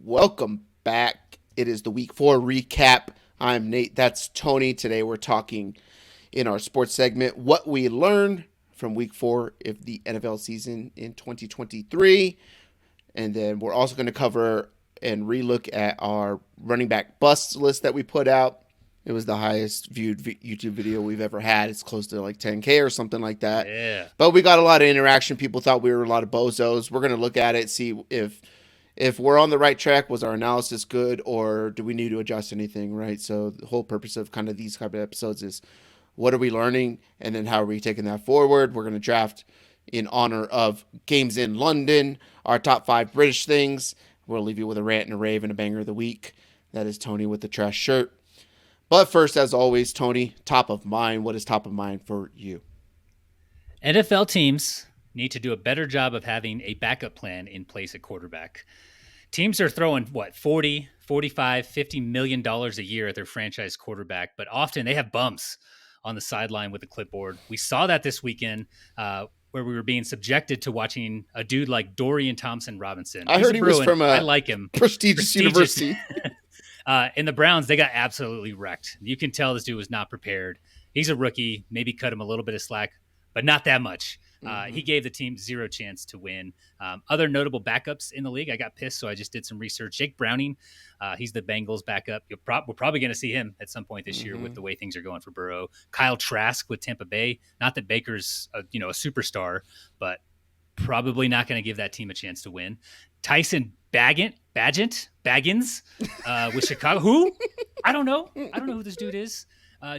welcome back. It is the Week 4 recap. I'm Nate. That's Tony. Today we're talking in our sports segment what we learned from Week 4 of the NFL season in 2023. And then we're also going to cover and relook at our running back busts list that we put out. It was the highest viewed YouTube video we've ever had. It's close to like 10K or something like that. Yeah. But we got a lot of interaction. People thought we were a lot of bozos. We're going to look at it, see if we're on the right track. Was our analysis good, or do we need to adjust anything, right? So the whole purpose of kind of these type of episodes is what are we learning, and then how are we taking that forward? We're going to draft in honor of games in London, our top 5 British things. We'll leave you with a rant and a rave and a banger of the week. That is Tony with the trash shirt. But first, as always, Tony, top of mind. What is top of mind for you? NFL teams need to do a better job of having a backup plan in place at quarterback. Teams are throwing, $40, $45, $50 million a year at their franchise quarterback, but often they have bumps on the sideline with a clipboard. We saw that this weekend where we were being subjected to watching a dude like Dorian Thompson-Robinson. I heard he was from I like him. prestigious university. In the Browns, they got absolutely wrecked. You can tell this dude was not prepared. He's a rookie, maybe cut him a little bit of slack, but not that much. He gave the team zero chance to win. Other notable backups in the league, I got pissed, so I just did some research. Jake Browning, he's the Bengals backup. We're probably going to see him at some point this year with the way things are going for Burrow. Kyle Trask with Tampa Bay. Not that Baker's a superstar, but probably not going to give that team a chance to win. Tyson Baggins with Chicago. Who? I don't know who this dude is.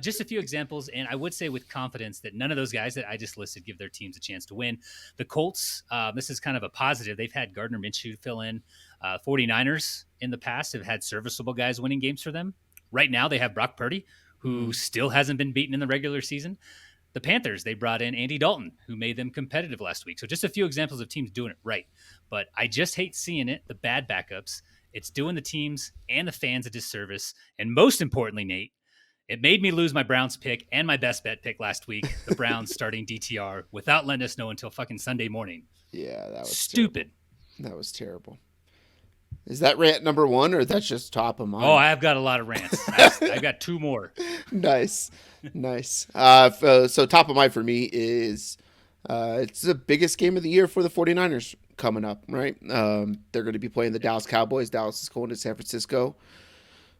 Just a few examples, and I would say with confidence that none of those guys that I just listed give their teams a chance to win. The Colts, this is kind of a positive. They've had Gardner Minshew fill in. 49ers in the past have had serviceable guys winning games for them. Right now they have Brock Purdy, who still hasn't been beaten in the regular season. The Panthers, they brought in Andy Dalton, who made them competitive last week. So just a few examples of teams doing it right. But I just hate seeing it, the bad backups. It's doing the teams and the fans a disservice. And most importantly, Nate, it made me lose my Browns pick and my best bet pick last week, the Browns starting DTR, without letting us know until fucking Sunday morning. Yeah, that was stupid. Terrible. That was terrible. Is that rant number 1, or that's just top of mind? Oh, I've got a lot of rants. I've got 2 more. Nice. So top of mind for me is it's the biggest game of the year for the 49ers coming up, right? They're going to be playing the Dallas Cowboys. Dallas is going to San Francisco.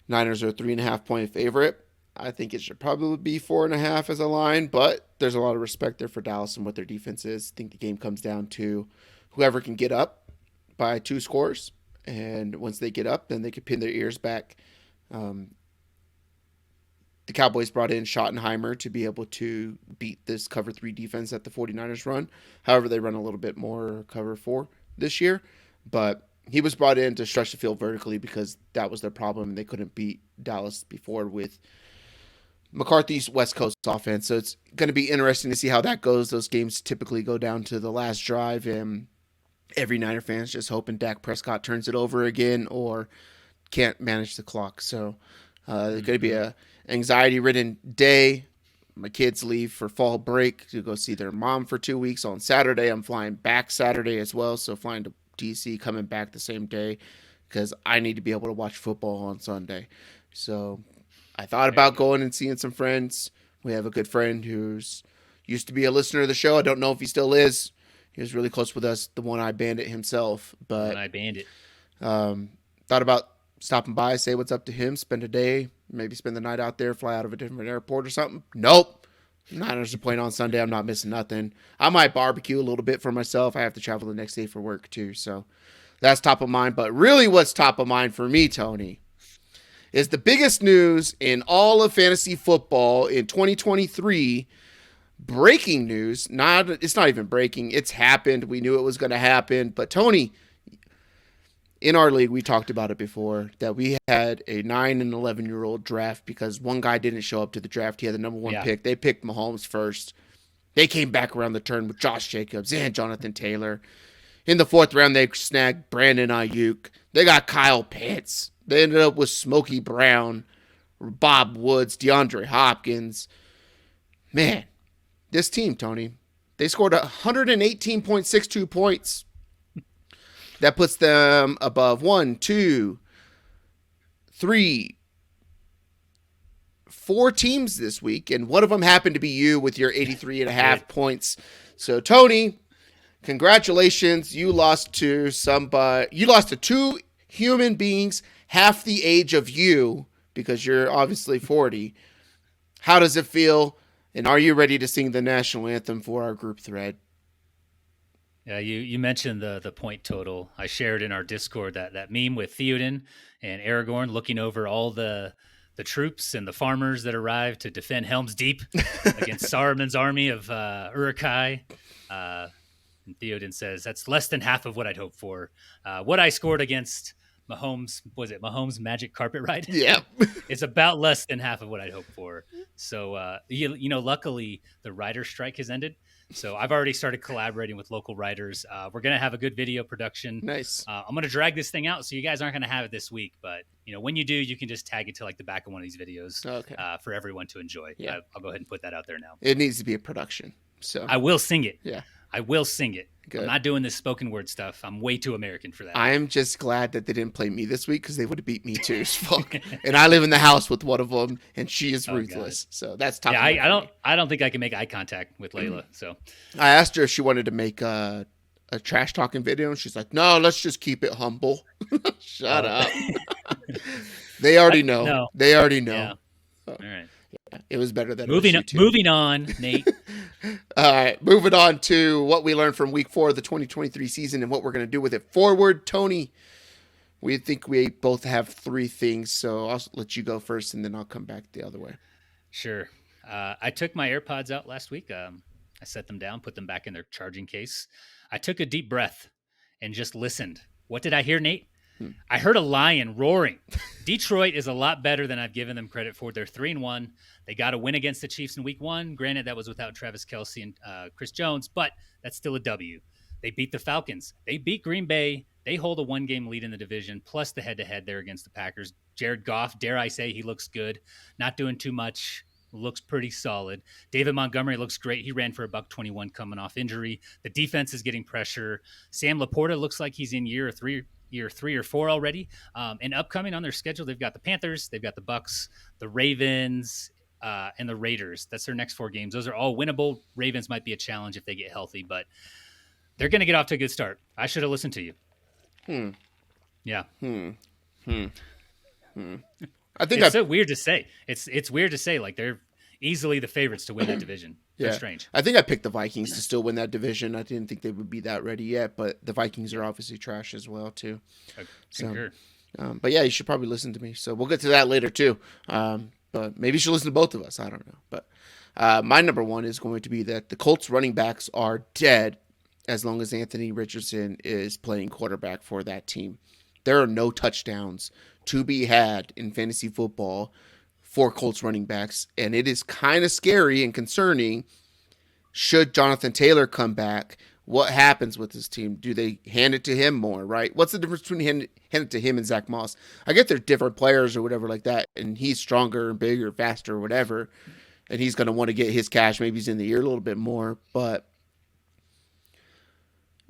Niners are a 3.5-point favorite. I think it should probably be 4.5 as a line, but there's a lot of respect there for Dallas and what their defense is. I think the game comes down to whoever can get up by 2 scores. And once they get up, then they can pin their ears back. The Cowboys brought in Schottenheimer to be able to beat this cover 3 defense that the 49ers run. However, they run a little bit more cover 4 this year. But he was brought in to stretch the field vertically because that was their problem. They couldn't beat Dallas before with McCarthy's West Coast offense. So it's going to be interesting to see how that goes. Those games typically go down to the last drive, and every Niner fan's just hoping Dak Prescott turns it over again or can't manage the clock. So it's going to be a anxiety-ridden day. My kids leave for fall break to go see their mom for 2 weeks on Saturday. I'm flying back Saturday as well, so flying to DC, coming back the same day because I need to be able to watch football on Sunday. So I thought about going and seeing some friends. We have a good friend who's used to be a listener of the show. I don't know if he still is. He was really close with us, the One-Eye Bandit himself. But One-Eye Bandit. Thought about stopping by, say what's up to him, spend a day, maybe spend the night out there, fly out of a different airport or something. Nope. Niners are playing on Sunday. I'm not missing nothing. I might barbecue a little bit for myself. I have to travel the next day for work too. So that's top of mind. But really what's top of mind for me, Tony, is the biggest news in all of fantasy football in 2023. Breaking news. It's not even breaking. It's happened. We knew it was going to happen. But Tony, in our league, we talked about it before, that we had a 9 and 11-year-old draft because one guy didn't show up to the draft. He had the number 1 pick. They picked Mahomes first. They came back around the turn with Josh Jacobs and Jonathan Taylor. In the 4th round, they snagged Brandon Ayuk. They got Kyle Pitts. They ended up with Smokey Brown, Bob Woods, DeAndre Hopkins. Man, this team, Tony, they scored 118.62 points. That puts them above 1, 2, 3, 4 teams this week, and one of them happened to be you with your 83.5 points. So, Tony, congratulations. You lost to somebody. You lost to 2 human beings half the age of you because you're obviously 40. How does it feel? And are you ready to sing the national anthem for our group thread? Yeah, you mentioned the point total. I shared in our Discord that meme with Theoden and Aragorn looking over all the troops and the farmers that arrived to defend Helm's Deep against Saruman's army of Uruk-hai. And Theoden says, that's less than half of what I'd hoped for. What I scored against Mahomes, was it Mahomes' Magic Carpet Ride? Yeah. It's about less than half of what I'd hoped for. So, luckily the writer strike has ended. So I've already started collaborating with local writers. We're going to have a good video production. Nice. I'm going to drag this thing out, so you guys aren't going to have it this week. But, when you do, you can just tag it to the back of one of these videos for everyone to enjoy. Yeah. I'll go ahead and put that out there now. It needs to be a production. So I will sing it. Yeah. I will sing it. Good. I'm not doing this spoken word stuff. I'm way too American for that. I am just glad that they didn't play me this week because they would have beat me too. Fuck. And I live in the house with one of them, and she is ruthless. So that's tough. Yeah, I don't think I can make eye contact with Layla. So I asked her if she wanted to make a trash talking video, and she's like, "No, let's just keep it humble." Shut up. They already know. No. They already know. Yeah. All right. Yeah, it was better than moving on, Nate. All right, moving on to what we learned from week 4 of the 2023 season and what we're going to do with it forward. Tony, we think we both have 3 things, so I'll let you go first, and then I'll come back the other way. Sure. I took my AirPods out last week. I set them down, put them back in their charging case. I took a deep breath and just listened. What did I hear, Nate? I heard a lion roaring. Detroit is a lot better than I've given them credit for. They're 3-1. They got a win against the Chiefs in week 1. Granted, that was without Travis Kelce and Chris Jones, but that's still a W. They beat the Falcons. They beat Green Bay. They hold a 1-game lead in the division, plus the head-to-head there against the Packers. Jared Goff, dare I say, he looks good. Not doing too much. Looks pretty solid. David Montgomery looks great. He ran for $121 coming off injury. The defense is getting pressure. Sam Laporta looks like he's in year 3 or 4 already. And upcoming on their schedule, they've got the Panthers, they've got the Bucks, the Ravens, and the Raiders. That's their next 4 games. Those are all winnable. Ravens might be a challenge if they get healthy, but they're going to get off to a good start. I should have listened to you. Yeah. I think it's so weird to say. It's weird to say, like, they're easily the favorites to win that division. That's strange. I think I picked the Vikings to still win that division. I didn't think they would be that ready yet, but the Vikings are obviously trash as well too. But yeah, you should probably listen to me. So we'll get to that later too. But maybe you should listen to both of us. I don't know. But my number 1 is going to be that the Colts running backs are dead as long as Anthony Richardson is playing quarterback for that team. There are no touchdowns to be had in fantasy football for Colts running backs, and it is kind of scary and concerning. Should Jonathan Taylor come back, what happens with this team? Do they hand it to him more, right? What's the difference between hand it to him and Zach Moss? I get they're different players or whatever like that, and he's stronger and bigger, faster, or whatever, and he's going to want to get his cash. Maybe he's in the year a little bit more, but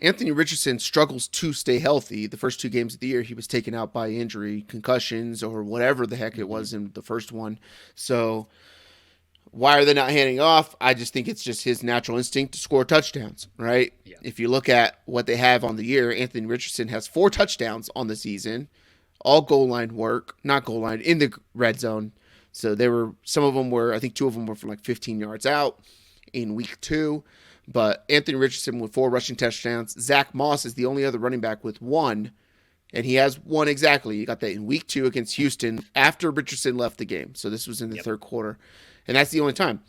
Anthony Richardson struggles to stay healthy. The first 2 games of the year, he was taken out by injury, concussions, or whatever the heck it was in the first one. So why are they not handing off? I just think it's just his natural instinct to score touchdowns, right? Yeah. If you look at what they have on the year, Anthony Richardson has 4 touchdowns on the season, all goal line work, not goal line, in the red zone. So some of them were, I think 2 of them were from like 15 yards out in week 2. But Anthony Richardson with 4 rushing touchdowns. Zach Moss is the only other running back with 1, and he has 1 exactly. He got that in week 2 against Houston after Richardson left the game. So this was in the third quarter, and that's the only time.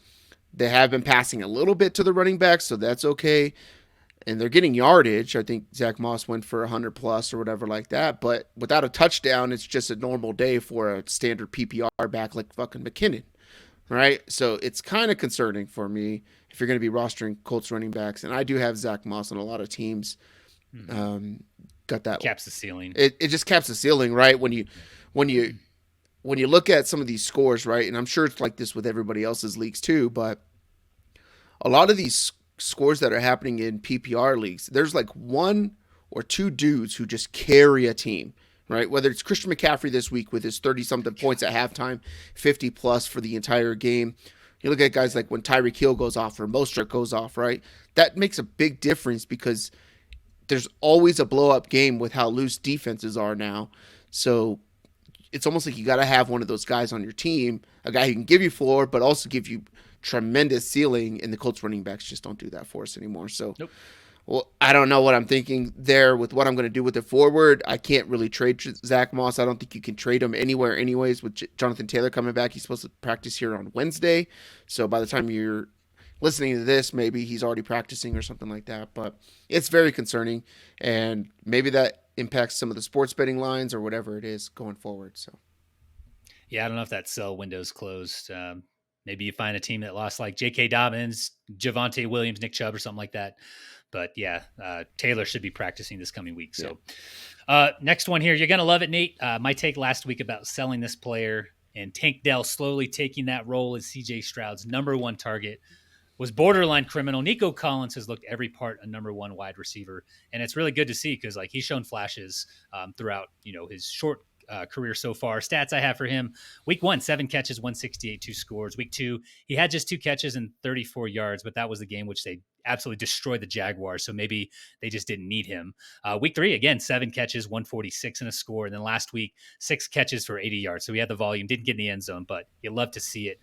They have been passing a little bit to the running backs, so that's okay. And they're getting yardage. I think Zach Moss went for 100 plus or whatever like that. But without a touchdown, it's just a normal day for a standard PPR back like fucking McKinnon, right? So it's kind of concerning for me if you're going to be rostering Colts running backs. And I do have Zach Moss on a lot of teams. Got that. Caps the ceiling. It just caps the ceiling, right? When you look at some of these scores, right? And I'm sure it's like this with everybody else's leagues too, but a lot of these scores that are happening in PPR leagues, there's like one or two dudes who just carry a team, right? Whether it's Christian McCaffrey this week with his 30-something points at halftime, 50-plus for the entire game. You look at guys like when Tyreek Hill goes off or Mostert goes off, right? That makes a big difference because there's always a blow-up game with how loose defenses are now. So it's almost like you got to have one of those guys on your team, a guy who can give you floor but also give you tremendous ceiling, and the Colts running backs just don't do that for us anymore. So, nope. Well, I don't know what I'm thinking there with what I'm going to do with the forward. I can't really trade Zach Moss. I don't think you can trade him anywhere anyways with Jonathan Taylor coming back. He's supposed to practice here on Wednesday. So by the time you're listening to this, maybe he's already practicing or something like that. But it's very concerning, and maybe that impacts some of the sports betting lines or whatever it is going forward. So, yeah, I don't know if that sell window's closed. Maybe you find a team that lost like J.K. Dobbins, Javonte Williams, Nick Chubb, or something like that. But yeah, Taylor should be practicing this coming week. So next one here, you're going to love it, Nate. My take last week about selling this player and Tank Dell slowly taking that role as C.J. Stroud's number one target was borderline criminal. Nico Collins has looked every part a number one wide receiver, and it's really good to see because like he's shown flashes throughout his short career so far. Stats I have for him: week 1, 7 catches, 168, 2 scores. Week 2, he had just 2 catches and 34 yards, but that was the game which they absolutely destroyed the Jaguars. So maybe they just didn't need him. Week 3, again, 7 catches, 146 and a score. And then last week, 6 catches for 80 yards. So he had the volume, didn't get in the end zone, but you love to see it.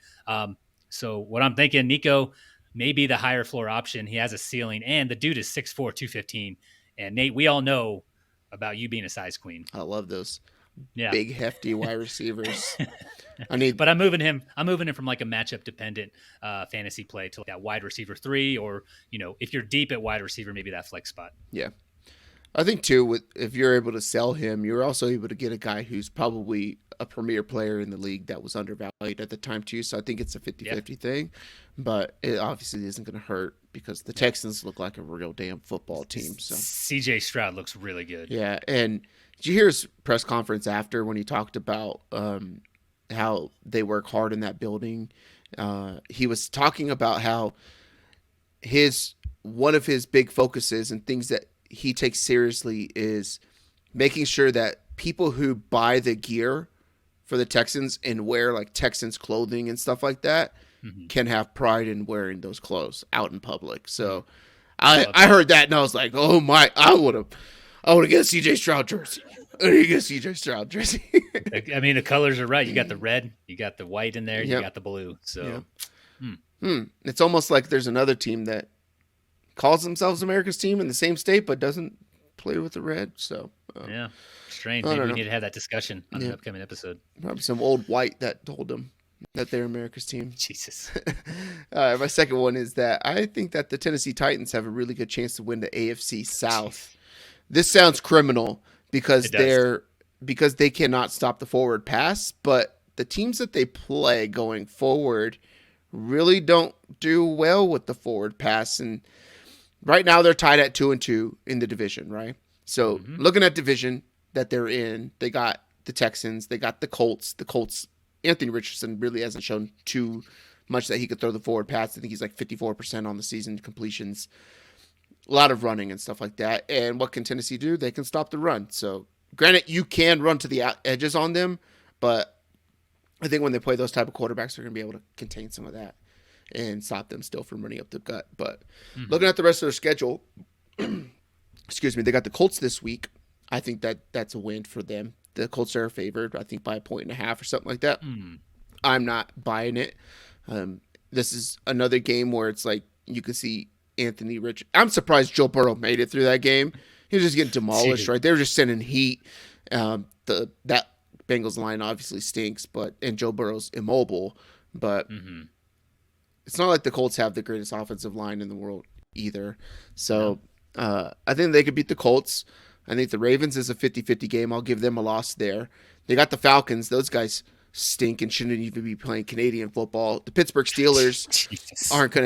So what I'm thinking, Nico may be the higher floor option. He has a ceiling, and the dude is 6'4", 215. And Nate, we all know about you being a size queen. I love those. Yeah. Big hefty wide receivers. But I'm moving him from like a matchup dependent fantasy play to like that wide receiver 3, or if you're deep at wide receiver, maybe that flex spot. Yeah, I think too, if you're able to sell him, you're also able to get a guy who's probably a premier player in the league that was undervalued at the time too. So I think it's a 50-50 thing, but it obviously isn't going to hurt because the Texans look like a real damn football team. So CJ Stroud looks really good. Yeah, and did you hear his press conference after when he talked about how they work hard in that building? He was talking about how one of his big focuses and things that he takes seriously is making sure that people who buy the gear for the Texans and wear like Texans clothing and stuff like that can have pride in wearing those clothes out in public. So I heard that and I was like, oh my, I would have get a CJ Stroud jersey. You get a CJ Stroud jersey. I mean, the colors are right. You got the red, you got the white in there, you got the blue. So it's almost like there's another team that calls themselves America's team in the same state, but doesn't play with the red. So yeah, strange. Maybe we need to have that discussion on an upcoming episode. Probably some old white that told them that they're America's team. Jesus. My second one is that I think that the Tennessee Titans have a really good chance to win the AFC South. This sounds criminal because they cannot stop the forward pass, but the teams that they play going forward really don't do well with the forward pass. And right now they're tied at 2-2 in the division, right? So looking at division that they're in, they got the Texans, they got the Colts. The Colts, Anthony Richardson really hasn't shown too much that he could throw the forward pass. I think he's like 54% on the season completions. A lot of running and stuff like that. And what can Tennessee do? They can stop the run. So granted, you can run to the edges on them, but I think when they play those type of quarterbacks, they're going to be able to contain some of that and stop them still from running up the gut. But looking at the rest of their schedule, excuse me, they got the Colts this week. I think that's a win for them. The Colts are favored, I think, by 1.5 or something like that. I'm not buying it. This is another game where it's like you can see Anthony Richardson. I'm surprised Joe Burrow made it through that game. He was just getting demolished, right? They were just sending heat. That Bengals line obviously stinks, and Joe Burrow's immobile. But it's not like the Colts have the greatest offensive line in the world either. So I think they could beat the Colts. I think the Ravens is a 50-50 game. I'll give them a loss there. They got the Falcons. Those guys stink and shouldn't even be playing Canadian football. The Pittsburgh Steelers aren't going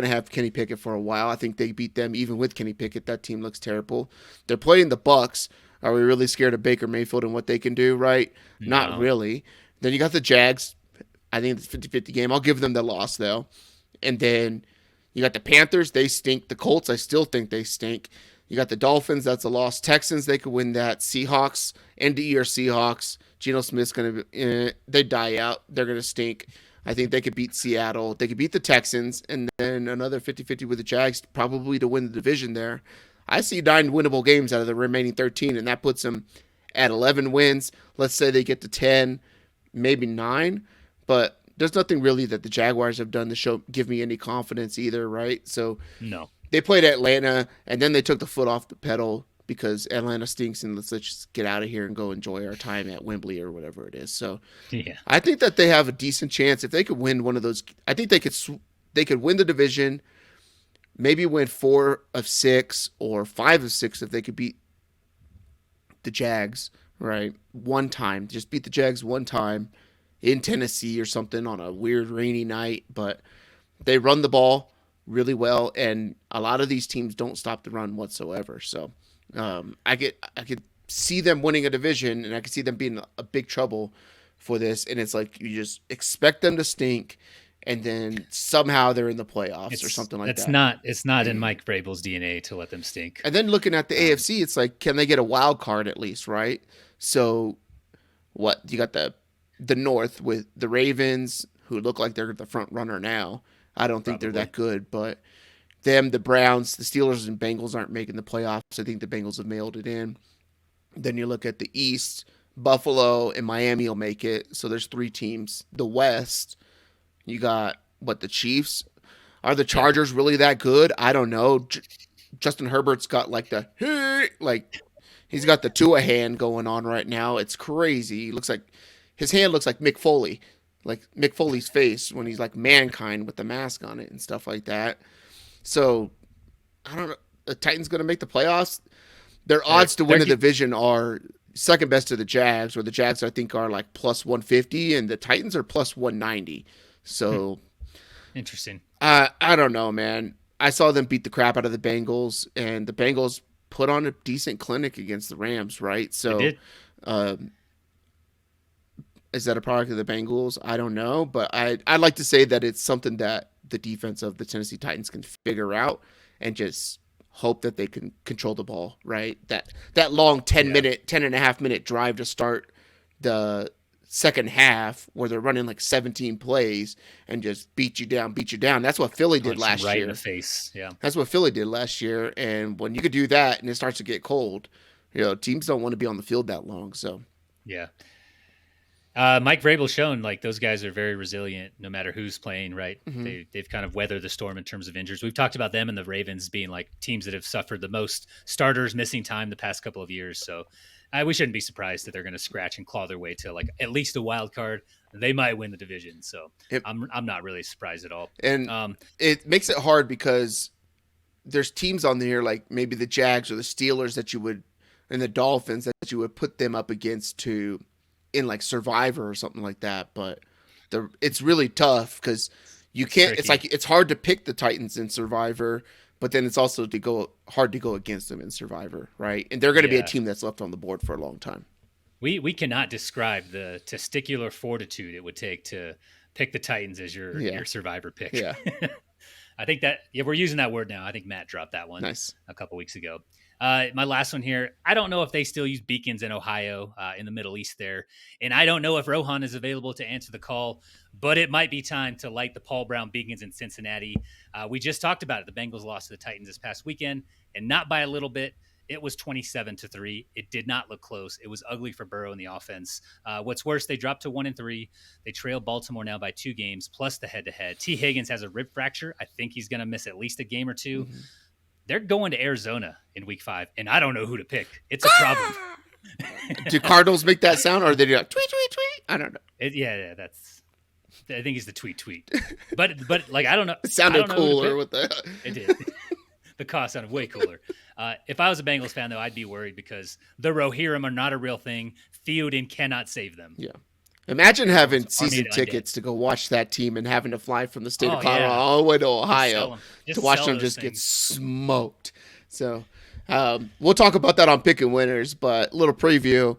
to have Kenny Pickett for a while. I think they beat them even with Kenny Pickett. That team looks terrible. They're playing the Bucks. Are we really scared of Baker Mayfield and what they can do, right? No. Not really. Then you got the Jags. I think it's a 50-50 game. I'll give them the loss, though. And then you got the Panthers. They stink. The Colts, I still think they stink. You got the Dolphins, that's a loss. Texans, they could win that. Seahawks, end of year Seahawks. Geno Smith's going to they die out. They're going to stink. I think they could beat Seattle. They could beat the Texans, and then another 50-50 with the Jags, probably to win the division there. I see 9 winnable games out of the remaining 13, and that puts them at 11 wins. Let's say they get to 10, maybe 9, but there's nothing really that the Jaguars have done to give me any confidence either, right? So no. They played Atlanta, and then they took the foot off the pedal because Atlanta stinks, and let's just get out of here and go enjoy our time at Wembley or whatever it is. So yeah. I think that they have a decent chance if they could win one of those. I think they could win the division, maybe win 4 of 6 or 5 of 6 if they could beat the Jags, right? One time, just beat the Jags one time in Tennessee or something on a weird rainy night, but they run the ball really well, and a lot of these teams don't stop the run whatsoever. So I could see them winning a division, and I could see them being a big trouble for this. And it's like you just expect them to stink, and then somehow they're in the playoffs or something like that. It's not in Mike Vrabel's DNA to let them stink. And then looking at the AFC, it's like, can they get a wild card at least, right? So what you got the North with the Ravens, who look like they're the front runner now. I don't think they're that good, but them, the Browns, the Steelers, and Bengals aren't making the playoffs. I think the Bengals have mailed it in. Then you look at the East, Buffalo and Miami will make it. So there's 3 teams. The West, you got, the Chiefs? Are the Chargers really that good? I don't know. Justin Herbert's got he's got the Tua hand going on right now. It's crazy. His hand looks like Mick Foley. Like Mick Foley's face when he's like Mankind with the mask on it and stuff like that. So, I don't know. The Titans going to make the playoffs. Their odds to win the division are second best to the Jags, where the Jags, I think, are like plus 150, and the Titans are plus 190. So, interesting. I don't know, man. I saw them beat the crap out of the Bengals, and the Bengals put on a decent clinic against the Rams, right? So, they did. Is that a product of the Bengals? I don't know, but I'd like to say that it's something that the defense of the Tennessee Titans can figure out and just hope that they can control the ball, right? That long 10 and a half minute drive to start the second half where they're running like 17 plays and just beat you down. That's what Philly did last year. Right in the face, yeah. That's what Philly did last year, and when you could do that and it starts to get cold, teams don't want to be on the field that long, so. Yeah. Mike Vrabel's shown like those guys are very resilient no matter who's playing, right? Mm-hmm. They've kind of weathered the storm in terms of injuries. We've talked about them and the Ravens being like teams that have suffered the most starters missing time the past couple of years. So we shouldn't be surprised that they're going to scratch and claw their way to like at least a wild card. They might win the division. So I'm not really surprised at all. And it makes it hard because there's teams on there like maybe the Jags or the Steelers and the Dolphins that you would put them up against in like Survivor or something like that, but it's really tough because you can't. It's like it's hard to pick the Titans in Survivor, but then it's also hard to go against them in Survivor, right? And they're going to be a team that's left on the board for a long time. We cannot describe the testicular fortitude it would take to pick the Titans as your Survivor pick. Yeah, I think that we're using that word now. I think Matt dropped that one a couple weeks ago. My last one here, I don't know if they still use beacons in Ohio, in the Middle East there. And I don't know if Rohan is available to answer the call, but it might be time to light the Paul Brown beacons in Cincinnati. We just talked about it. The Bengals lost to the Titans this past weekend, and not by a little bit. It was 27-3. It did not look close. It was ugly for Burrow in the offense. What's worse, they dropped to 1-3. They trail Baltimore now by 2 games, plus the head-to-head. T. Higgins has a rib fracture. I think he's going to miss at least a game or 2. Mm-hmm. They're going to Arizona in week 5, and I don't know who to pick. It's a problem. Do Cardinals make that sound, or are they do like tweet, tweet, tweet? I don't know. I think it's the tweet. But like, I don't know. It sounded cooler with the. It did. The cost sounded way cooler. If I was a Bengals fan, though, I'd be worried because the Rohirrim are not a real thing. Theoden cannot save them. Yeah. Imagine having season tickets to go watch that team and having to fly from the state of Colorado all the way to Ohio to watch them just get smoked. So we'll talk about that on Picking Winners, but a little preview.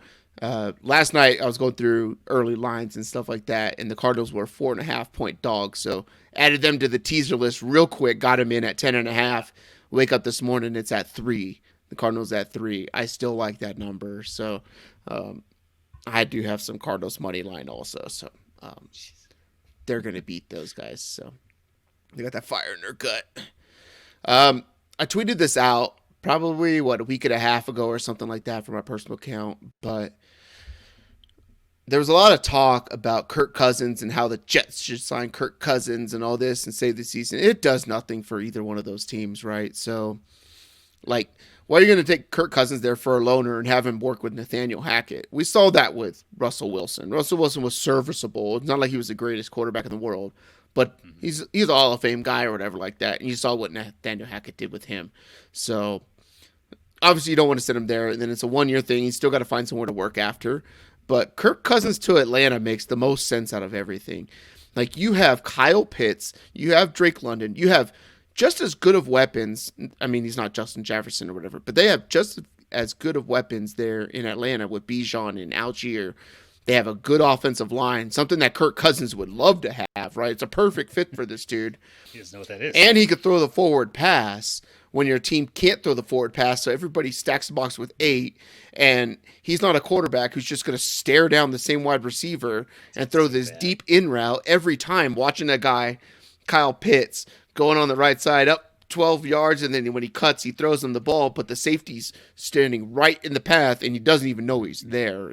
Last night I was going through early lines and stuff like that, and the Cardinals were 4.5-point dogs. So added them to the teaser list real quick, got them in at 10.5. Wake up this morning, it's at 3. The Cardinals at 3. I still like that number. So I do have some Cardinals money line also. So they're going to beat those guys. So they got that fire in their gut. I tweeted this out probably, a week and a half ago or something like that from my personal account. But there was a lot of talk about Kirk Cousins and how the Jets should sign Kirk Cousins and all this and save the season. It does nothing for either one of those teams, right? So, like, why are you going to take Kirk Cousins there for a loaner and have him work with Nathaniel Hackett? We saw that with Russell Wilson. Russell Wilson was serviceable. It's not like he was the greatest quarterback in the world, but he's a Hall of Fame guy or whatever like that. And you saw what Nathaniel Hackett did with him. So, obviously, you don't want to sit him there. And then it's a one-year thing. You still got to find somewhere to work after. But Kirk Cousins to Atlanta makes the most sense out of everything. Like, you have Kyle Pitts, you have Drake London, you have just as good of weapons. I mean, he's not Justin Jefferson or whatever, but they have just as good of weapons there in Atlanta with Bijan and Algier. They have a good offensive line, something that Kirk Cousins would love to have, right? It's a perfect fit for this dude. He doesn't know what that is. And he could throw the forward pass when your team can't throw the forward pass, so everybody stacks the box with 8, and he's not a quarterback who's just going to stare down the same wide receiver and throw this deep in route every time, watching that guy, Kyle Pitts, going on the right side up 12 yards, and then when he cuts, he throws him the ball, but the safety's standing right in the path, and he doesn't even know he's there.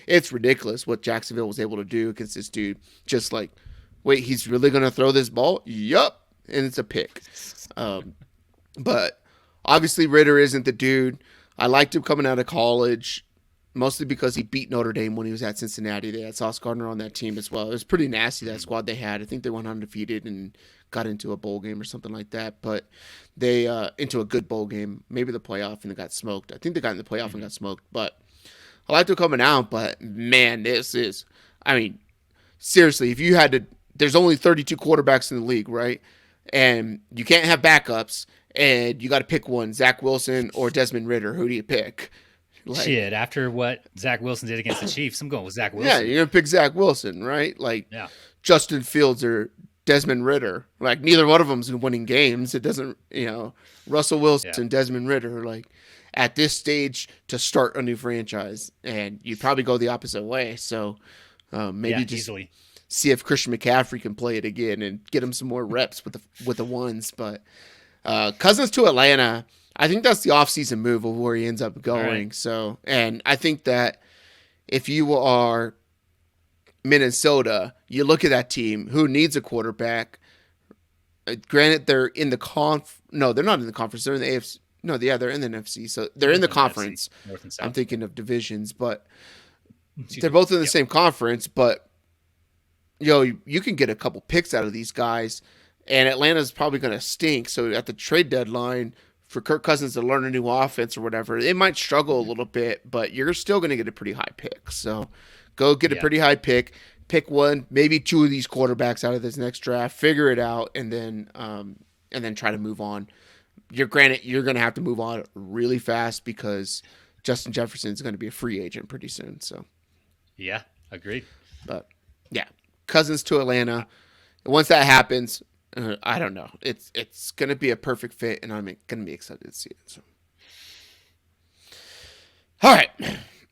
It's ridiculous what Jacksonville was able to do against this dude. Just like, wait, he's really going to throw this ball? Yup. And it's a pick. But obviously Ritter isn't the dude. I liked him coming out of college, mostly because he beat Notre Dame when he was at Cincinnati. They had Sauce Gardner on that team as well. It was pretty nasty, that squad they had. I think they went undefeated and got into a bowl game or something like that. But they into a good bowl game, maybe the playoff, and they got smoked. I think they got in the playoff and got smoked. But I liked him coming out. But, man, seriously, if you had to – there's only 32 quarterbacks in the league, right? And you can't have backups. And you got to pick one, Zach Wilson or Desmond Ritter. Who do you pick? Shit, after what Zach Wilson did against the Chiefs, I'm going with Zach Wilson. Yeah, you're going to pick Zach Wilson, right? Like, Justin Fields or Desmond Ritter. Like, neither one of them's winning games. It doesn't, Russell Wilson, Desmond Ritter, like, at this stage to start a new franchise. And you'd probably go the opposite way. So, maybe just easily see if Christian McCaffrey can play it again and get him some more reps with the ones. But Cousins to Atlanta, I think that's the offseason move of where he ends up going. Right. So, and I think that if you are Minnesota, you look at that team who needs a quarterback. Granted, they're in the No, they're not in the conference. They're in the AFC. No, they're in the NFC. So they're in the conference. North and South. I'm thinking of divisions, but they're both in the same conference. But you can get a couple picks out of these guys. And Atlanta's probably going to stink. So at the trade deadline, for Kirk Cousins to learn a new offense or whatever, it might struggle a little bit, but you're still going to get a pretty high pick. So go get a pretty high pick. Pick one, maybe 2 of these quarterbacks out of this next draft. Figure it out, and then try to move on. You're going to have to move on really fast because Justin Jefferson is going to be a free agent pretty soon. So yeah, agreed. But yeah, Cousins to Atlanta. Once that happens, I don't know. It's going to be a perfect fit, and I'm going to be excited to see it. So. All right,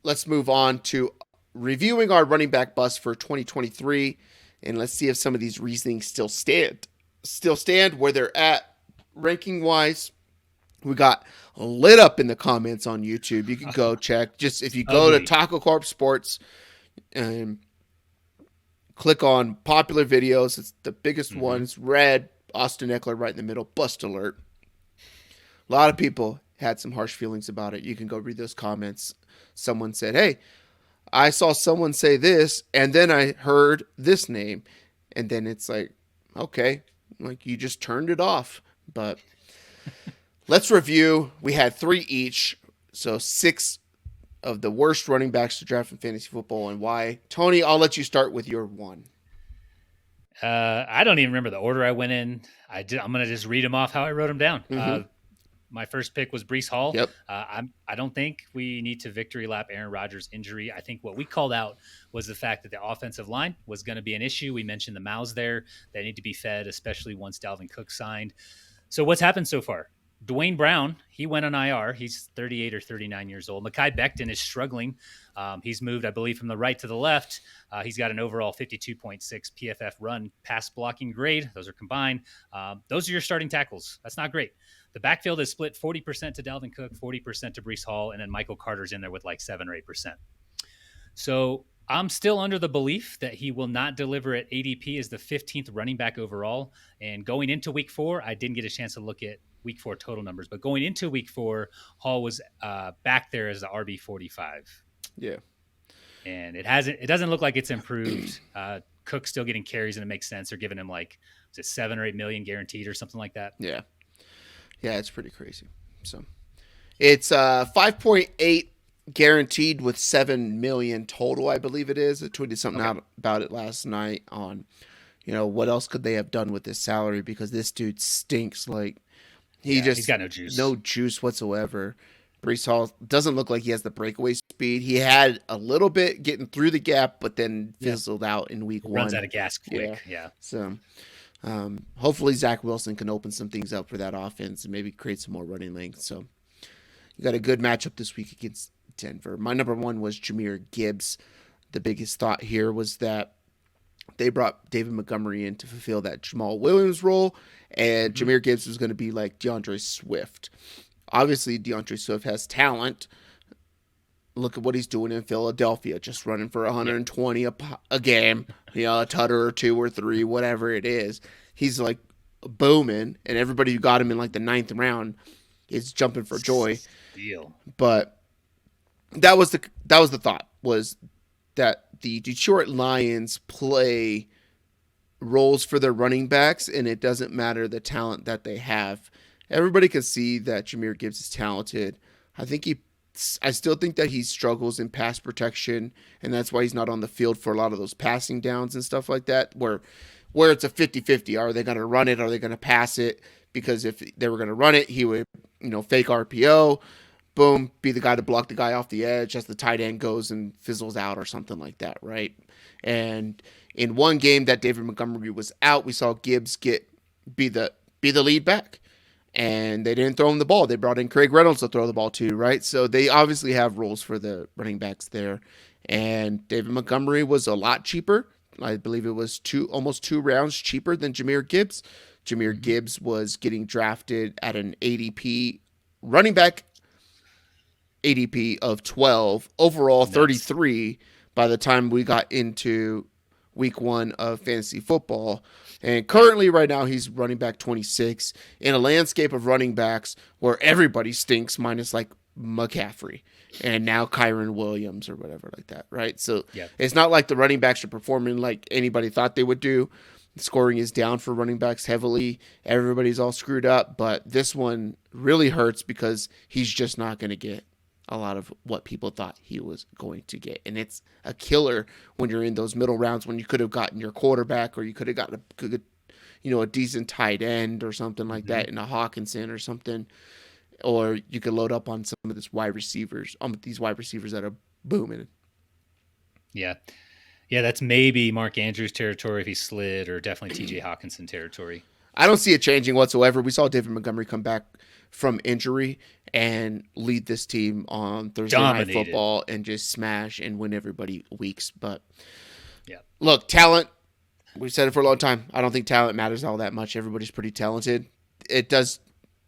let's move on to reviewing our running back bust for 2023, and let's see if some of these reasonings still stand where they're at ranking-wise. We got lit up in the comments on YouTube. You can go check. Just if you go to TacoCorp Sports and click on popular videos. It's the biggest one. It's red. Austin Eckler right in the middle. Bust alert. A lot of people had some harsh feelings about it. You can go read those comments. Someone said, hey, I saw someone say this, and then I heard this name. And then it's like, okay, like you just turned it off. But let's review. We had 3 each, so 6 of the worst running backs to draft in fantasy football and why. Tony, I'll let you start with your 1. I don't even remember the order I went in. I'm going to just read them off how I wrote them down. My first pick was Breece Hall. Yep. I don't think we need to victory lap Aaron Rodgers' injury. I think what we called out was the fact that the offensive line was going to be an issue. We mentioned the mouths there. They need to be fed, especially once Dalvin Cook signed. So what's happened so far? Dwayne Brown, he went on IR. He's 38 or 39 years old. Mekhi Becton is struggling. He's moved, I believe, from the right to the left. He's got an overall 52.6 PFF run pass blocking grade. Those are combined. Those are your starting tackles. That's not great. The backfield is split 40% to Dalvin Cook, 40% to Breece Hall, and then Michael Carter's in there with like 7 or 8%. So I'm still under the belief that he will not deliver at ADP as the 15th running back overall. And going into week 4, I didn't get a chance to look at week 4 total numbers, but going into week 4, Hall was back there as the RB 45. Yeah. And it doesn't look like it's improved. Cook's still getting carries, and it makes sense. They're giving him like, is it 7 or 8 million guaranteed or something like that? Yeah. Yeah, it's pretty crazy. So it's 5.8 guaranteed with 7 million total, I believe it is. I tweeted something out about it last night on, what else could they have done with this salary, because this dude stinks. Like he's got no juice. No juice whatsoever. Breece Hall doesn't look like he has the breakaway speed. He had a little bit getting through the gap, but then fizzled out in week 1. Runs out of gas quick. Yeah. So hopefully Zach Wilson can open some things up for that offense and maybe create some more running length. So you got a good matchup this week against Denver. My number 1 was Jahmyr Gibbs. The biggest thought here was that they brought David Montgomery in to fulfill that Jamal Williams role, and Jahmyr Gibbs was going to be like DeAndre Swift. Obviously, DeAndre Swift has talent. Look at what he's doing in Philadelphia, just running for 120 a game, a tutter or 2 or 3, whatever it is. He's like booming, and everybody who got him in like the 9th round is jumping for joy. But that was the thought, was that the Detroit Lions play roles for their running backs, and it doesn't matter the talent that they have. Everybody can see that Jahmyr Gibbs is talented. I still think that he struggles in pass protection, and that's why he's not on the field for a lot of those passing downs and stuff like that, where it's a 50-50. Are they going to run it? Are they going to pass it? Because if they were going to run it, he would, fake RPO, boom, be the guy to block the guy off the edge as the tight end goes and fizzles out or something like that, right? And in one game that David Montgomery was out, we saw Gibbs be the lead back. And they didn't throw him the ball. They brought in Craig Reynolds to throw the ball too, right? So they obviously have roles for the running backs there. And David Montgomery was a lot cheaper. I believe it was almost 2 rounds cheaper than Jahmyr Gibbs. Jahmyr Gibbs was getting drafted at an ADP, running back ADP of 12, overall 33 by the time we got into week 1 of fantasy football. And currently right now he's running back 26 in a landscape of running backs where everybody stinks minus like McCaffrey and now Kyron Williams or whatever like that, right? So It's not like the running backs are performing like anybody thought they would do. Scoring is down for running backs heavily. Everybody's all screwed up, but this one really hurts because he's just not going to get a lot of what people thought he was going to get. And it's a killer when you're in those middle rounds when you could have gotten your quarterback or you could have gotten a decent tight end or something like that in a Hawkinson or something. Or you could load up on some of these wide receivers that are booming. Yeah. Yeah, that's maybe Mark Andrews territory if he slid, or definitely TJ Hawkinson territory. I don't see it changing whatsoever. We saw David Montgomery come back from injury and lead this team on Thursday Night Football and just smash and win everybody weeks. But look, talent, we've said it for a long time. I don't think talent matters all that much. Everybody's pretty talented. It does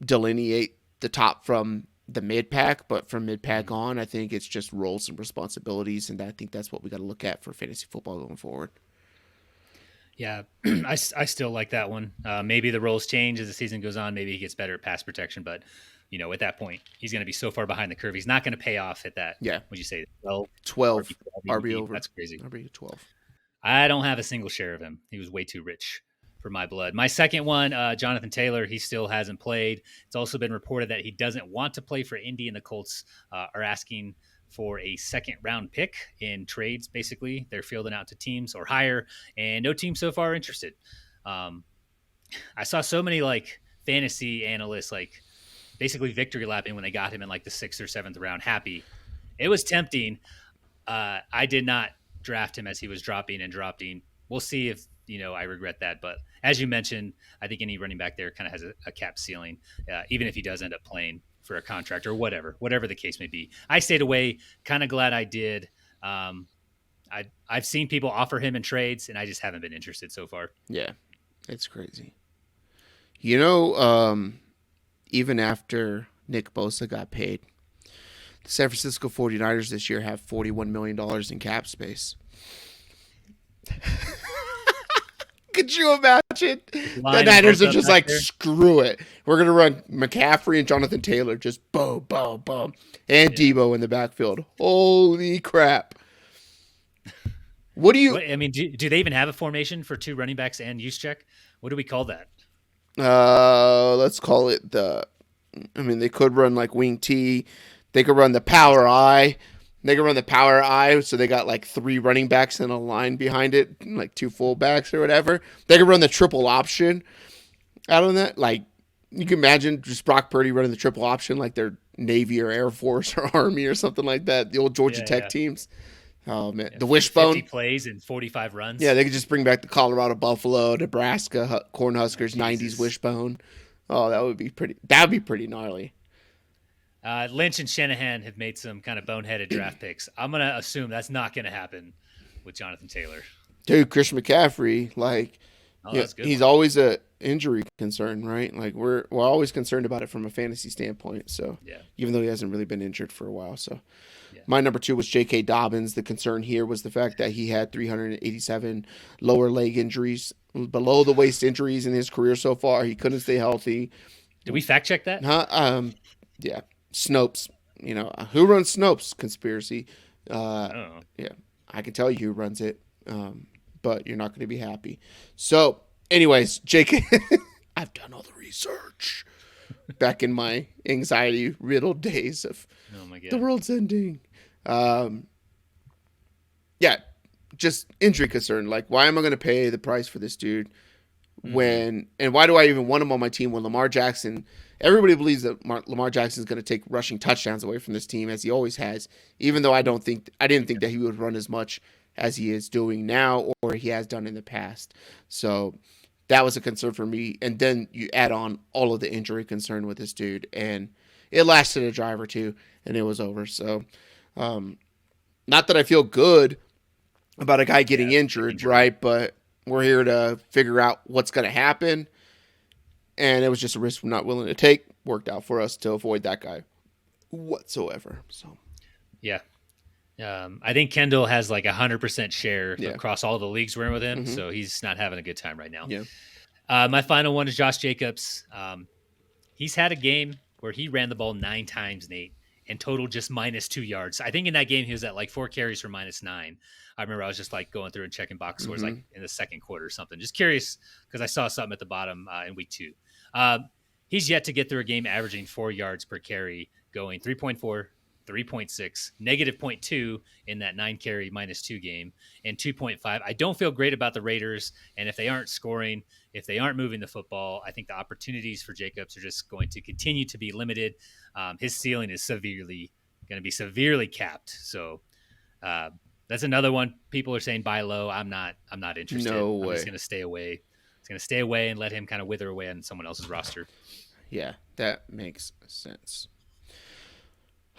delineate the top from the mid-pack, but from mid-pack on, I think it's just roles and responsibilities, and I think that's what we got to look at for fantasy football going forward. Yeah, I still like that one. Maybe the roles change as the season goes on. Maybe he gets better at pass protection, but at that point, he's going to be so far behind the curve. He's not going to pay off at that. Yeah. What'd you say? 12 RB over. That's crazy. RB 12. I don't have a single share of him. He was way too rich for my blood. My second one, Jonathan Taylor, he still hasn't played. It's also been reported that he doesn't want to play for Indy, and the Colts are asking for a second-round pick in trades, basically. They're fielding out to teams or higher, and no team so far interested. I saw so many, fantasy analysts, basically victory lapping when they got him in, the 6th or 7th round. Happy. It was tempting. I did not draft him as he was dropping. We'll see if I regret that. But as you mentioned, I think any running back there kind of has a cap ceiling, even if he does end up playing for a contract or whatever the case may be. I stayed away. Kind of glad I did. I've seen people offer him in trades, and I just haven't been interested so far. Yeah, it's crazy. Even after Nick Bosa got paid, the San Francisco 49ers this year have $41 million in cap space. Could you imagine? The Niners are just like, screw it. We're going to run McCaffrey and Jonathan Taylor. Just boom, boom, boom. And Debo in the backfield. Holy crap. What do you... do they even have a formation for 2 running backs and Juszczyk? What do we call that? Let's call it they could run like wing T. They could run the power I. So they got like 3 running backs and a line behind it, like 2 fullbacks or whatever. They could run the triple option out on that. Like, you can imagine just Brock Purdy running the triple option like they're Navy or Air Force or Army or something like that. The old Georgia Tech teams. Oh, man. The wishbone. 50 plays and 45 runs. Yeah, they could just bring back the Colorado Buffalo, Nebraska, Cornhuskers, 90s wishbone. Oh, that would be pretty gnarly. Lynch and Shanahan have made some kind of boneheaded draft picks. I'm going to assume that's not going to happen with Jonathan Taylor. Dude, Chris McCaffrey, he's always a injury concern, right? Like we're always concerned about it from a fantasy standpoint. So even though he hasn't really been injured for a while, so my number 2 was J.K. Dobbins. The concern here was the fact that he had 387 lower leg injuries, below the waist injuries in his career so far. He couldn't stay healthy. Did we fact check that? Yeah. Snopes, who runs Snopes conspiracy? I don't know. Yeah, I can tell you who runs it, but you're not going to be happy. So, anyways, JK, I've done all the research back in my anxiety-riddled days of the world's ending. Just injury concern. Like, why am I going to pay the price for this dude and why do I even want him on my team when Lamar Jackson... Everybody believes that Lamar Jackson is going to take rushing touchdowns away from this team, as he always has, even though I didn't think that he would run as much as he is doing now or he has done in the past. So that was a concern for me. And then you add on all of the injury concern with this dude, and it lasted a drive or two, and it was over. So not that I feel good about a guy getting injured, right? But we're here to figure out what's going to happen. And it was just a risk we're not willing to take. Worked out for us to avoid that guy whatsoever. So, I think Kendall has like 100% share across all the leagues we're in with him. So he's not having a good time right now. Yeah. My final one is Josh Jacobs. He's had a game where he ran the ball 9 times, Nate, and total just -2 yards. I think in that game he was at like 4 carries for -9. I remember I was just like going through and checking box scores like in the second quarter or something. Just curious because I saw something at the bottom in week 2. He's yet to get through a game averaging 4 yards per carry, going 3.4, 3.6, -0.2 in that 9 carry -2 game, and 2.5. I don't feel great about the Raiders, and if they aren't scoring, if they aren't moving the football, I think the opportunities for Jacobs are just going to continue to be limited. His ceiling is going to be severely capped. So that's another one. People are saying buy low. I'm not interested. No way. I'm just going to stay away. It's going to stay away and let him kind of wither away on someone else's roster. Yeah, that makes sense.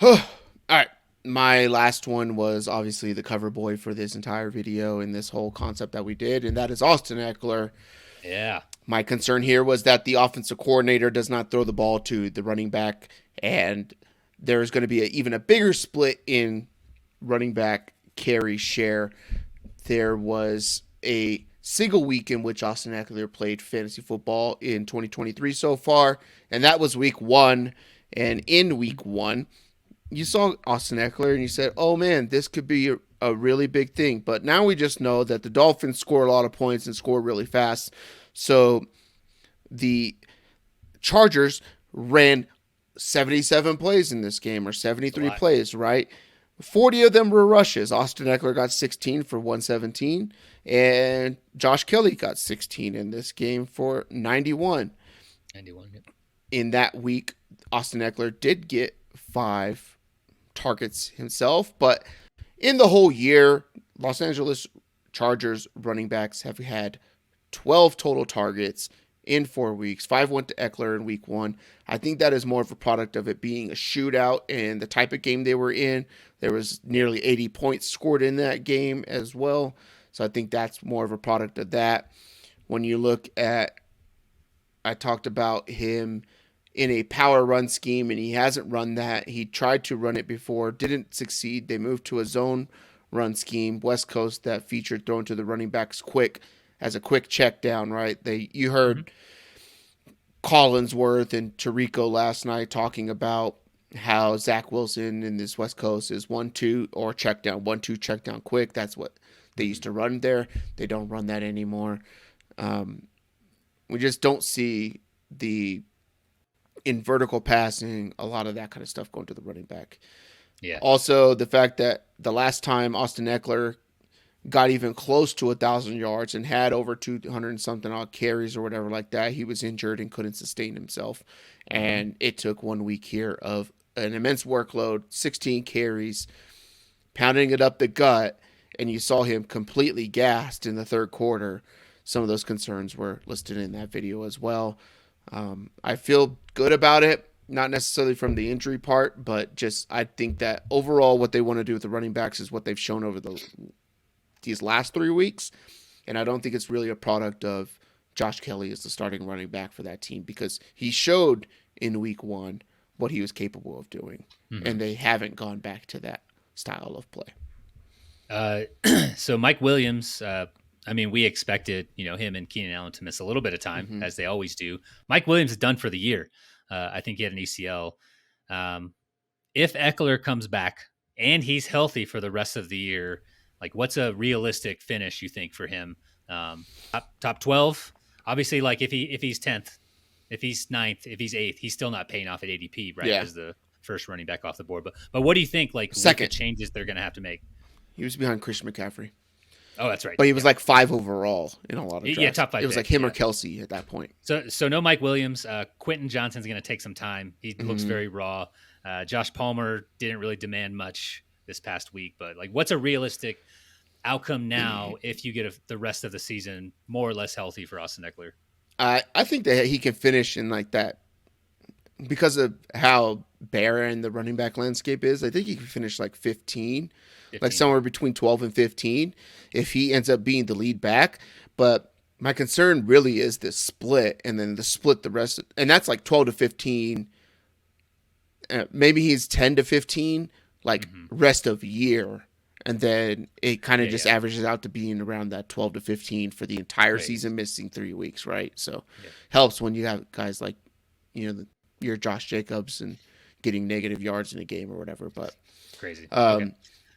All right. My last one was obviously the cover boy for this entire video and this whole concept that we did, and that is Austin Eckler. Yeah. My concern here was that the offensive coordinator does not throw the ball to the running back, and there's going to be even a bigger split in running back carry share. There was a single week in which Austin Eckler played fantasy football in 2023 so far, and that was week 1. And in week 1, you saw Austin Eckler and you said, oh man, this could be a really big thing. But now we just know that the Dolphins score a lot of points and score really fast. So the Chargers ran 77 plays in this game, or 73 plays, right? 40 of them were rushes. Austin Eckler got 16 for 117, and Josh Kelly got 16 in this game for 91. 91, yep. In that week, Austin Eckler did get 5 targets himself, but in the whole year, Los Angeles Chargers running backs have had 12 total targets in 4 weeks. 5 went to Eckler in week 1. I think that is more of a product of it being a shootout and the type of game they were in. There was nearly 80 points scored in that game as well. So I think that's more of a product of that. When you look at, I talked about him in a power run scheme, and he hasn't run that. He tried to run it before, didn't succeed. They moved to a zone run scheme, West Coast, that featured throwing to the running backs quick as a quick check down, right? You heard Collinsworth and Tirico last night talking about how Zach Wilson in this West Coast is 1-2 or check down, 1-2 check down quick. That's what they used to run there. They don't run that anymore. We just don't see in vertical passing, a lot of that kind of stuff going to the running back. Yeah. Also, the fact that the last time Austin Eckler got even close to 1,000 yards and had over 200 and something odd carries or whatever like that, he was injured and couldn't sustain himself. And it took 1 week here of an immense workload, 16 carries, pounding it up the gut, and you saw him completely gassed in the third quarter. Some of those concerns were listed in that video as well. I feel good about it, not necessarily from the injury part, but just I think that overall what they want to do with the running backs is what they've shown over these last 3 weeks. And I don't think it's really a product of Josh Kelly as the starting running back for that team, because he showed in week 1 what he was capable of doing. And they haven't gone back to that style of play. So Mike Williams, we expected, him and Keenan Allen to miss a little bit of time, as they always do. Mike Williams is done for the year. I think he had an ACL. If Eckler comes back and he's healthy for the rest of the year, like, what's a realistic finish you think for him? Top 12? Obviously, like, if he's 10th, if he's 9th, if he's 8th, he's still not paying off at ADP, right? Yeah. As the first running back off the board. But what do you think, like, Second changes they're going to have to make? He was behind Christian McCaffrey. Oh, that's right. But he was like 5 overall in a lot of drafts. Yeah, top 5. It was like him or Kelsey at that point. So no Mike Williams. Quentin Johnson's going to take some time. He looks very raw. Josh Palmer didn't really demand much this past week. But, like, what's a realistic outcome now if you get the rest of the season more or less healthy for Austin Eckler? I think that he can finish in like that because of how barren the running back landscape is. I think he can finish like 15. Like somewhere between 12 and 15 if he ends up being the lead back. But my concern really is this split, and then the split the rest and that's like 12 to 15. Maybe he's 10 to 15, like rest of year. And then it kind of averages out to being around that 12 to 15 for the entire season, missing 3 weeks, right? So helps when you have guys like, your Josh Jacobs and getting negative yards in a game or whatever. But crazy.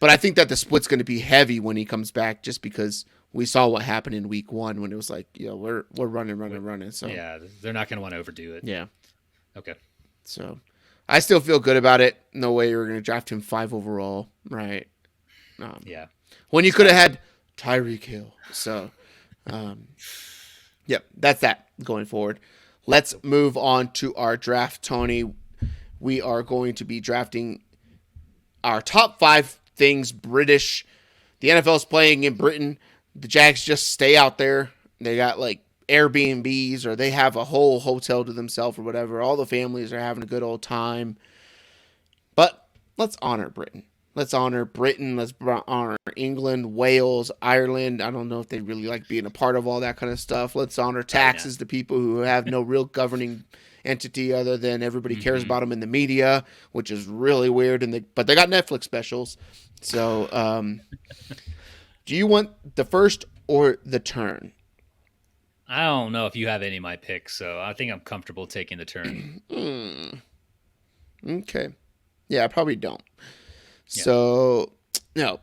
But I think that the split's going to be heavy when he comes back, just because we saw what happened in week 1 when it was like, we're running. So yeah, they're not going to want to overdo it. Yeah. Okay. So I still feel good about it. No way you're going to draft him 5 overall, right? When you could have had Tyreek Hill. So, that's that going forward. Let's move on to our draft, Tony. We are going to be drafting our top 5 things British. The NFL's playing in Britain. The Jags just stay out there. They got like Airbnbs, or they have a whole hotel to themselves or whatever. All the families are having a good old time. But let's honor Britain. Let's honor Britain. Let's honor England, Wales, Ireland. I don't know if they really like being a part of all that kind of stuff. Let's honor taxes to people who have no real governing entity other than everybody cares about them in the media, which is really weird. But they got Netflix specials. So do you want the first or the turn? I don't know if you have any of my picks, so I think I'm comfortable taking the turn. Okay. Yeah, I probably don't. Yeah. So, no.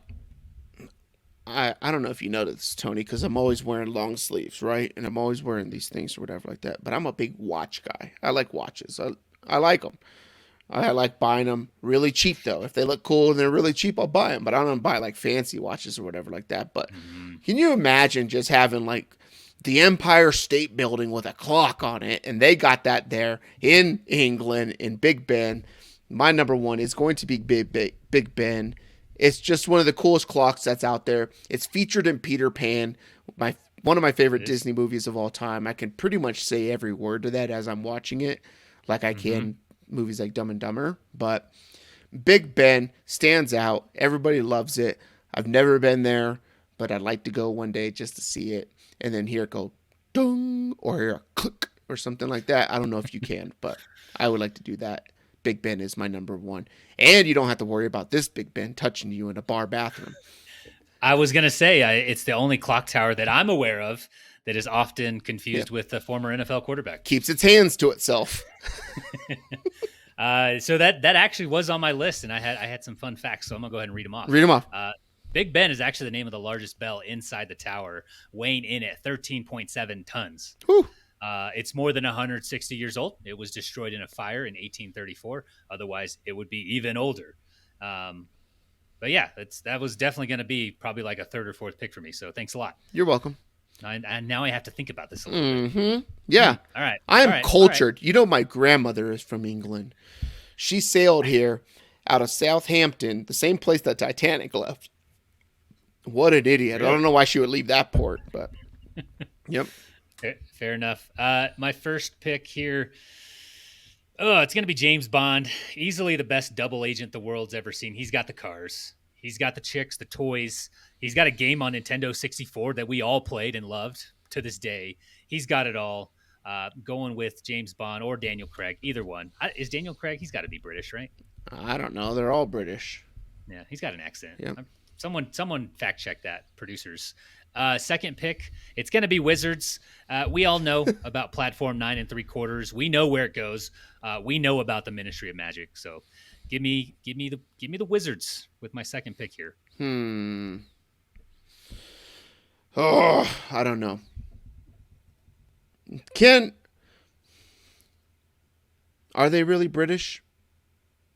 I don't know if you noticed, Tony, because I'm always wearing long sleeves, right? And I'm always wearing these things or whatever like that. But I'm a big watch guy. I like watches. I like them. I like buying them really cheap, though. If they look cool and they're really cheap, I'll buy them. But I don't buy like fancy watches or whatever like that. But can you imagine just having like the Empire State Building with a clock on it? And they got that there in England, in Big Ben. My number one is going to be Big Ben. It's just one of the coolest clocks that's out there. It's featured in Peter Pan, one one of my favorite Disney movies of all time. I can pretty much say every word to that as I'm watching it, like I can movies like Dumb and Dumber. But Big Ben stands out. Everybody loves it. I've never been there, but I'd like to go one day just to see it. And then hear it go dung or hear a click or something like that. I don't know if you can, but I would like to do that. Big Ben is my number one. And you don't have to worry about this Big Ben touching you in a bar bathroom. I was going to say, it's the only clock tower that I'm aware of that is often confused with a former NFL quarterback. Keeps its hands to itself. So that actually was on my list, and I had some fun facts, so I'm going to go ahead and read them off. Read them off. Big Ben is actually the name of the largest bell inside the tower, weighing in at 13.7 tons. Whew. It's more than 160 years old. It was destroyed in a fire in 1834. Otherwise, it would be even older. But yeah, that was definitely going to be probably like a third or fourth pick for me. So thanks a lot. You're welcome. And now I have to think about this a little bit. Yeah. All right. I am cultured. You know, my grandmother is from England. She sailed here out of Southampton, the same place that Titanic left. What an idiot. Really? I don't know why she would leave that port, but yep. Fair enough. My first pick here. Oh, it's going to be James Bond. Easily the best double agent the world's ever seen. He's got the cars. He's got the chicks, the toys. He's got a game on Nintendo 64 that we all played and loved to this day. He's got it all. Going with James Bond or Daniel Craig, either one. Is Daniel Craig? He's got to be British, right? I don't know. They're all British. Yeah, he's got an accent. Yep. Someone fact check that, producers. Second pick, it's going to be Wizards. We all know about Platform 9 3/4. We know where it goes. We know about the Ministry of Magic. So, give me the Wizards with my second pick here. Oh, I don't know. Are they really British?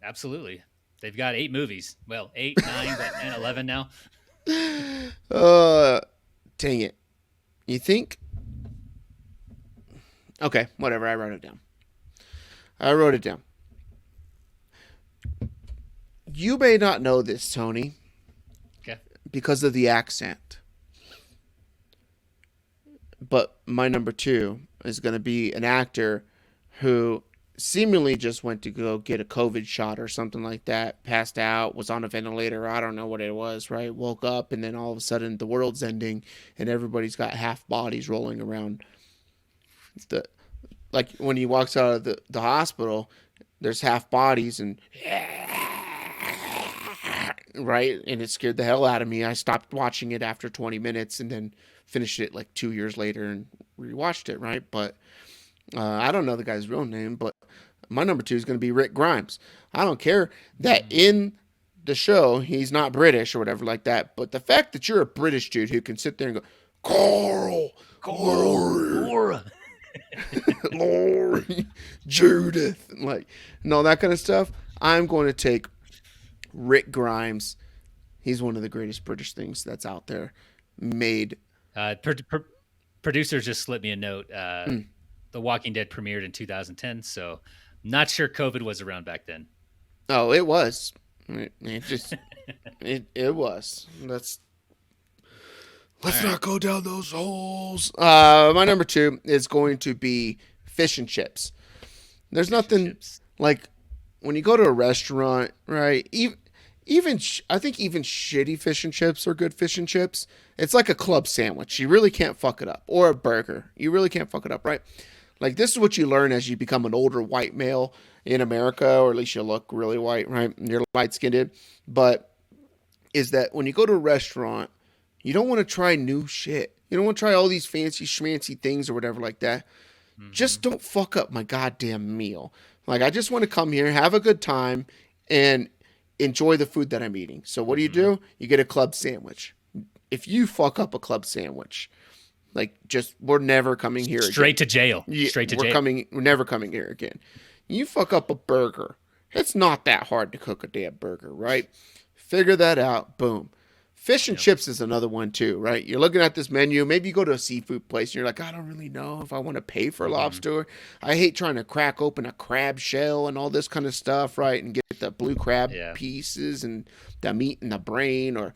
Absolutely. They've got 8 movies. Well, 8, 9, 10, 11 now. Dang it. You think? Okay, whatever. I wrote it down. You may not know this, Tony. Okay. Because of the accent. But my number 2 is going to be an actor who seemingly just went to go get a COVID shot or something like that, passed out, was on a ventilator, I don't know what it was, right? Woke up, and then all of a sudden the world's ending, and everybody's got half bodies rolling around. Like when he walks out of the hospital, there's half bodies, and right? And it scared the hell out of me. I stopped watching it after 20 minutes and then finished it like 2 years later and rewatched it, right? But I don't know the guy's real name, but my number 2 is going to be Rick Grimes. I don't care that in the show he's not British or whatever like that, but the fact that you're a British dude who can sit there and go, Carl, Laura, Lori, Judith, and all that kind of stuff, I'm going to take Rick Grimes. He's one of the greatest British things that's out there made. Producers just slipped me a note. The Walking Dead premiered in 2010, so not sure COVID was around back then. Oh, it was. It was. Let's not go down those holes. My number 2 is going to be fish and chips. There's nothing like when you go to a restaurant, right? I think even shitty fish and chips are good fish and chips. It's like a club sandwich. You really can't fuck it up. Or a burger. You really can't fuck it up, right? Like, this is what you learn as you become an older white male in America, or at least you look really white, right? You're light-skinned. But is that when you go to a restaurant, you don't want to try new shit. You don't want to try all these fancy schmancy things or whatever like that. Mm-hmm. Just don't fuck up my goddamn meal. Like, I just want to come here, have a good time, and enjoy the food that I'm eating. So what do? You get a club sandwich. If you fuck up a club sandwich, we're never coming here Straight again. To jail. Yeah, Straight to jail. We're never coming here again. You fuck up a burger. It's not that hard to cook a damn burger, right? Figure that out. Boom. Fish and chips is another one too, right? You're looking at this menu. Maybe you go to a seafood place and you're like, I don't really know if I want to pay for lobster. I hate trying to crack open a crab shell and all this kind of stuff, right? And get the blue crab pieces and the meat and the brain, or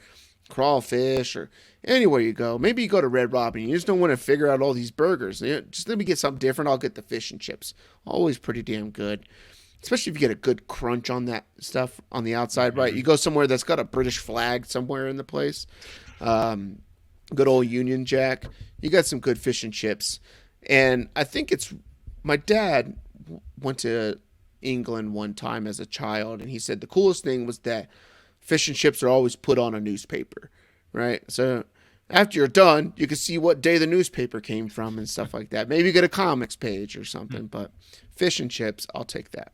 crawfish, or anywhere you go. Maybe you go to Red Robin. You just don't want to figure out all these burgers. Just let me get something different. I'll get the fish and chips. Always pretty damn good. Especially if you get a good crunch on that stuff on the outside, right? You go somewhere that's got a British flag somewhere in the place. Good old Union Jack. You got some good fish and chips. And I think my dad went to England one time as a child, and he said the coolest thing was that fish and chips are always put on a newspaper, right? So after you're done, you can see what day the newspaper came from and stuff like that. Maybe get a comics page or something, but fish and chips, I'll take that.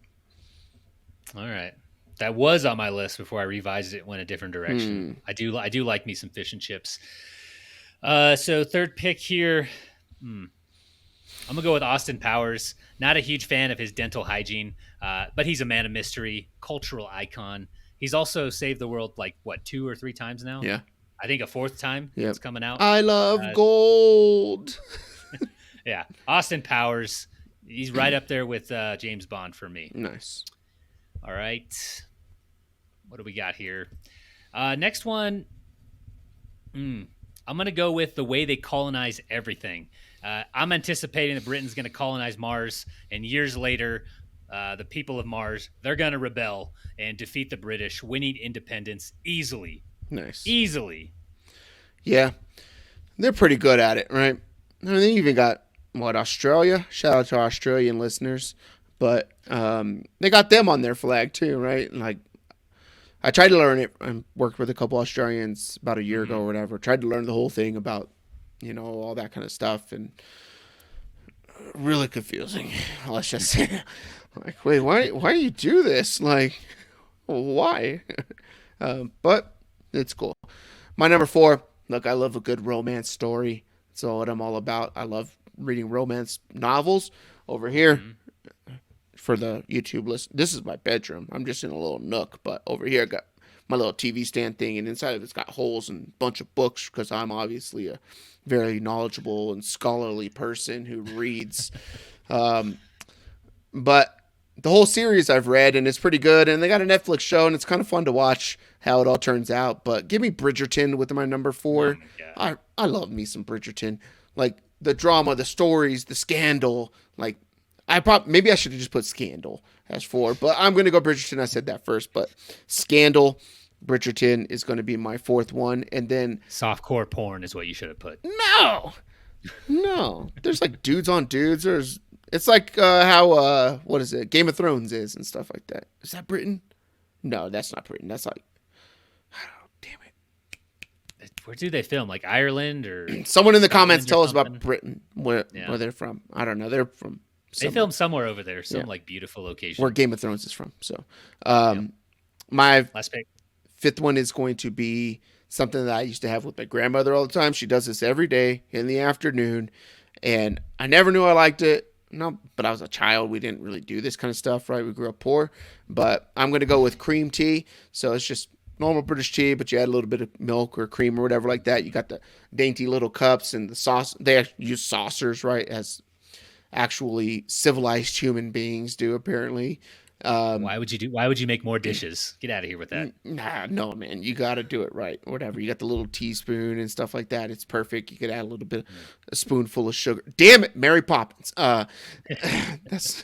All right. That was on my list before I revised it, went a different direction. I do like me some fish and chips. So third pick here, I'm going to go with Austin Powers. Not a huge fan of his dental hygiene, but he's a man of mystery, cultural icon. He's also saved the world 2 or 3 times now? Yeah. I think a 4th time it's coming out. I love gold. Yeah. Austin Powers. He's right up there with James Bond for me. Nice. All right. What do we got here? Next one. I'm going to go with the way they colonize everything. I'm anticipating that Britain's going to colonize Mars, and years later, the people of Mars, they're going to rebel and defeat the British, winning independence easily. Nice. Easily. Yeah. They're pretty good at it, right? I mean, they even got, Australia? Shout out to our Australian listeners. But they got them on their flag too, right? Like, I tried to learn it. I worked with a couple Australians about a year ago or whatever. Tried to learn the whole thing about, all that kind of stuff, and really confusing. Let's just say, like, wait, why do you do this? Like, why? But it's cool. My number 4. Look, I love a good romance story. That's what I'm all about. I love reading romance novels. Over here. For the YouTube list, this is my bedroom. I'm just in a little nook, but over here I got my little TV stand thing, and inside of it's got holes and a bunch of books because I'm obviously a very knowledgeable and scholarly person who reads. But the whole series I've read, and it's pretty good, and they got a Netflix show, and it's kind of fun to watch how it all turns out. But give me Bridgerton with my number 4. I love me some Bridgerton. Like, the drama, the stories, the scandal, like, maybe I should have just put Scandal as 4, but I'm going to go Bridgerton. I said that first, but Scandal, Bridgerton is going to be my 4th one. And then softcore porn is what you should have put. No, there's like dudes on dudes. It's like how, what is it? Game of Thrones is and stuff like that. Is that Britain? No, that's not Britain. That's like, oh, damn it. Where do they film? Like Ireland or someone in the comments tell us about Britain, where they're from. I don't know. They're from. They filmed somewhere over there, some like beautiful location. Where Game of Thrones is from. So, my last pick. 5th one is going to be something that I used to have with my grandmother all the time. She does this every day in the afternoon, and I never knew I liked it. No, but I was a child. We didn't really do this kind of stuff, right? We grew up poor. But I'm going to go with cream tea. So it's just normal British tea, but you add a little bit of milk or cream or whatever like that. You got the dainty little cups and the sauce. They use saucers, right, as actually civilized human beings do, apparently. Why would you make more dishes? Get out of here with that. No, man, you got to do it right. Whatever. You got the little teaspoon and stuff like that. It's perfect. You could add a little bit, a spoonful of sugar. Damn it, Mary Poppins. That's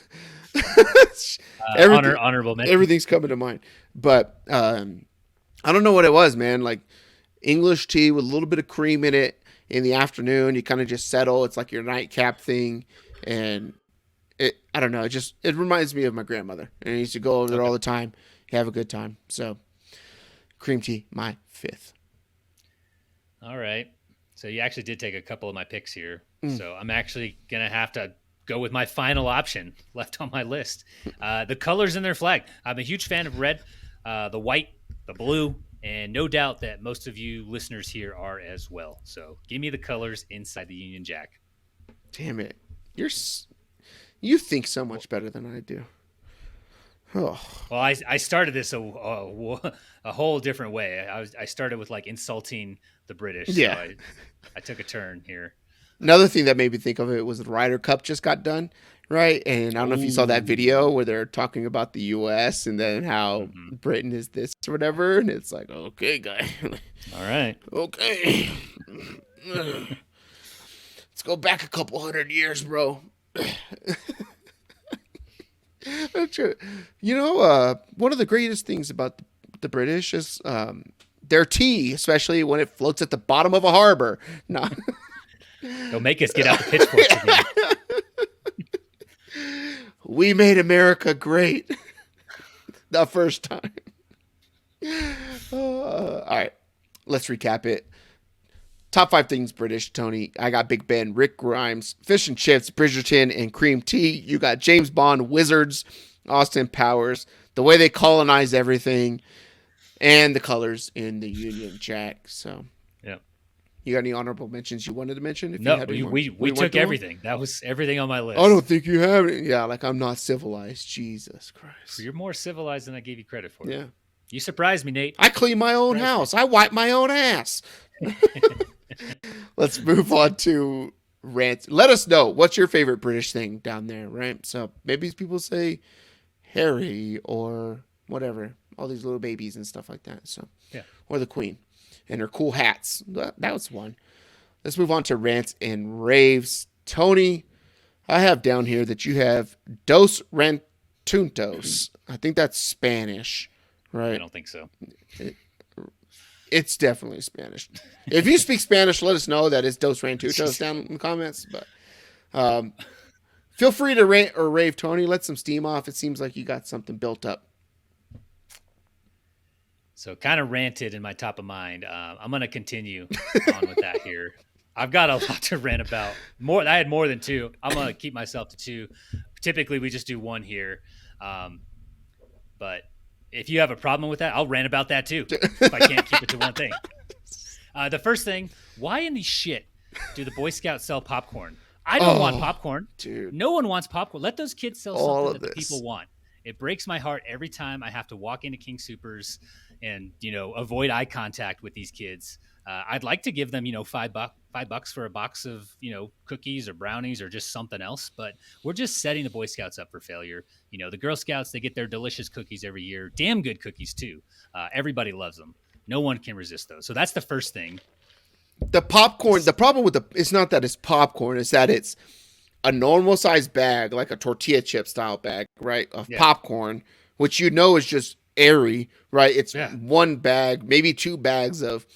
honorable mention. Everything's coming to mind. But I don't know what it was, man. Like English tea with a little bit of cream in it in the afternoon. You kind of just settle. It's like your nightcap thing. And I don't know. It reminds me of my grandmother. And I used to go over there all the time. Have a good time. So, cream tea, my 5th. All right. So you actually did take a couple of my picks here. So I'm actually going to have to go with my final option left on my list. The colors in their flag. I'm a huge fan of red, the white, the blue, and no doubt that most of you listeners here are as well. So give me the colors inside the Union Jack. Damn it. You think so much better than I do. Oh. Well, I started this a whole different way. I started with like insulting the British. Yeah. So I took a turn here. Another thing that made me think of it was the Ryder Cup just got done. right? And I don't know if you saw that video Ooh. where they're talking about the U.S. and then how Mm-hmm. Britain is this or whatever, and it's like, okay, guy, All right. okay, let's go back a couple hundred years, bro. You know, one of the greatest things about the British is their tea, especially when it floats at the bottom of a harbor. No. Don't make us get out the pitchforks again. We made America great the first time. All right, let's recap it. Top 5 things British, Tony. I got Big Ben, Rick Grimes, Fish and Chips, Bridgerton, and Cream Tea. You got James Bond, Wizards, Austin Powers, the way they colonize everything, and the colors in the Union Jack. So, yeah. You got any honorable mentions you wanted to mention? If No, you had any more? we took everything. That was everything on my list. I don't think you have it. Yeah, like I'm not civilized. Jesus Christ. You're more civilized than I gave you credit for. Yeah. You surprised me, Nate. I clean my own house. I wipe my own ass. Let's move on to rants. Let us know what's your favorite British thing down there, right? So maybe people say Harry or whatever, all these little babies and stuff like that. So yeah, or the Queen and her cool hats. That was one. Let's move on to rants and raves. Tony, I have down here that you have Dos Rantuntos. I think that's Spanish, right? I don't think so. It's definitely Spanish. If you speak Spanish, let us know that it's Dos Rantutos down in the comments. But feel free to rant or rave, Tony. Let some steam off. It seems like you got something built up. So kind of ranted in my top of mind. I'm going to continue on with that here. I've got a lot to rant about. I had more than 2. I'm going to keep myself to 2. Typically, we just do 1 here. But if you have a problem with that, I'll rant about that too. If I can't keep it to one thing. The first thing, why in the shit do the Boy Scouts sell popcorn? I don't want popcorn. Dude. No one wants popcorn. Let those kids sell All something of that the this. people want. It breaks my heart every time I have to walk into King Soopers and, avoid eye contact with these kids. I'd like to give them, $5 for a box of, cookies or brownies or just something else. But we're just setting the Boy Scouts up for failure. The Girl Scouts, they get their delicious cookies every year. Damn good cookies, too. Everybody loves them. No one can resist those. So that's the first thing. The popcorn, the problem with it's not that it's popcorn, it's that it's a normal size bag, like a tortilla chip style bag, right? Of popcorn, which is just airy, right? It's one bag, maybe 2 bags of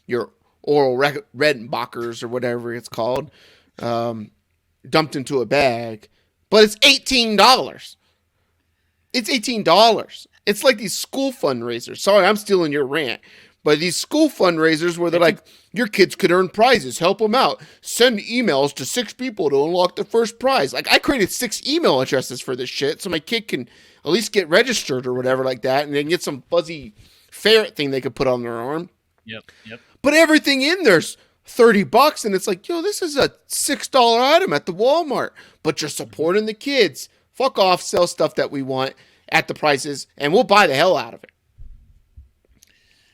your oral Redenbachers or whatever it's called, dumped into a bag, but it's $18. It's $18. It's like these school fundraisers. Sorry, I'm stealing your rant. But these school fundraisers where they're like, your kids could earn prizes, help them out. Send emails to 6 people to unlock the first prize. Like, I created 6 email addresses for this shit so my kid can at least get registered or whatever like that, and then get some fuzzy ferret thing they could put on their arm. Yep. But everything in there's $30, and it's like, this is a $6 item at the Walmart. But you're supporting the kids. Fuck off, sell stuff that we want at the prices, and we'll buy the hell out of it.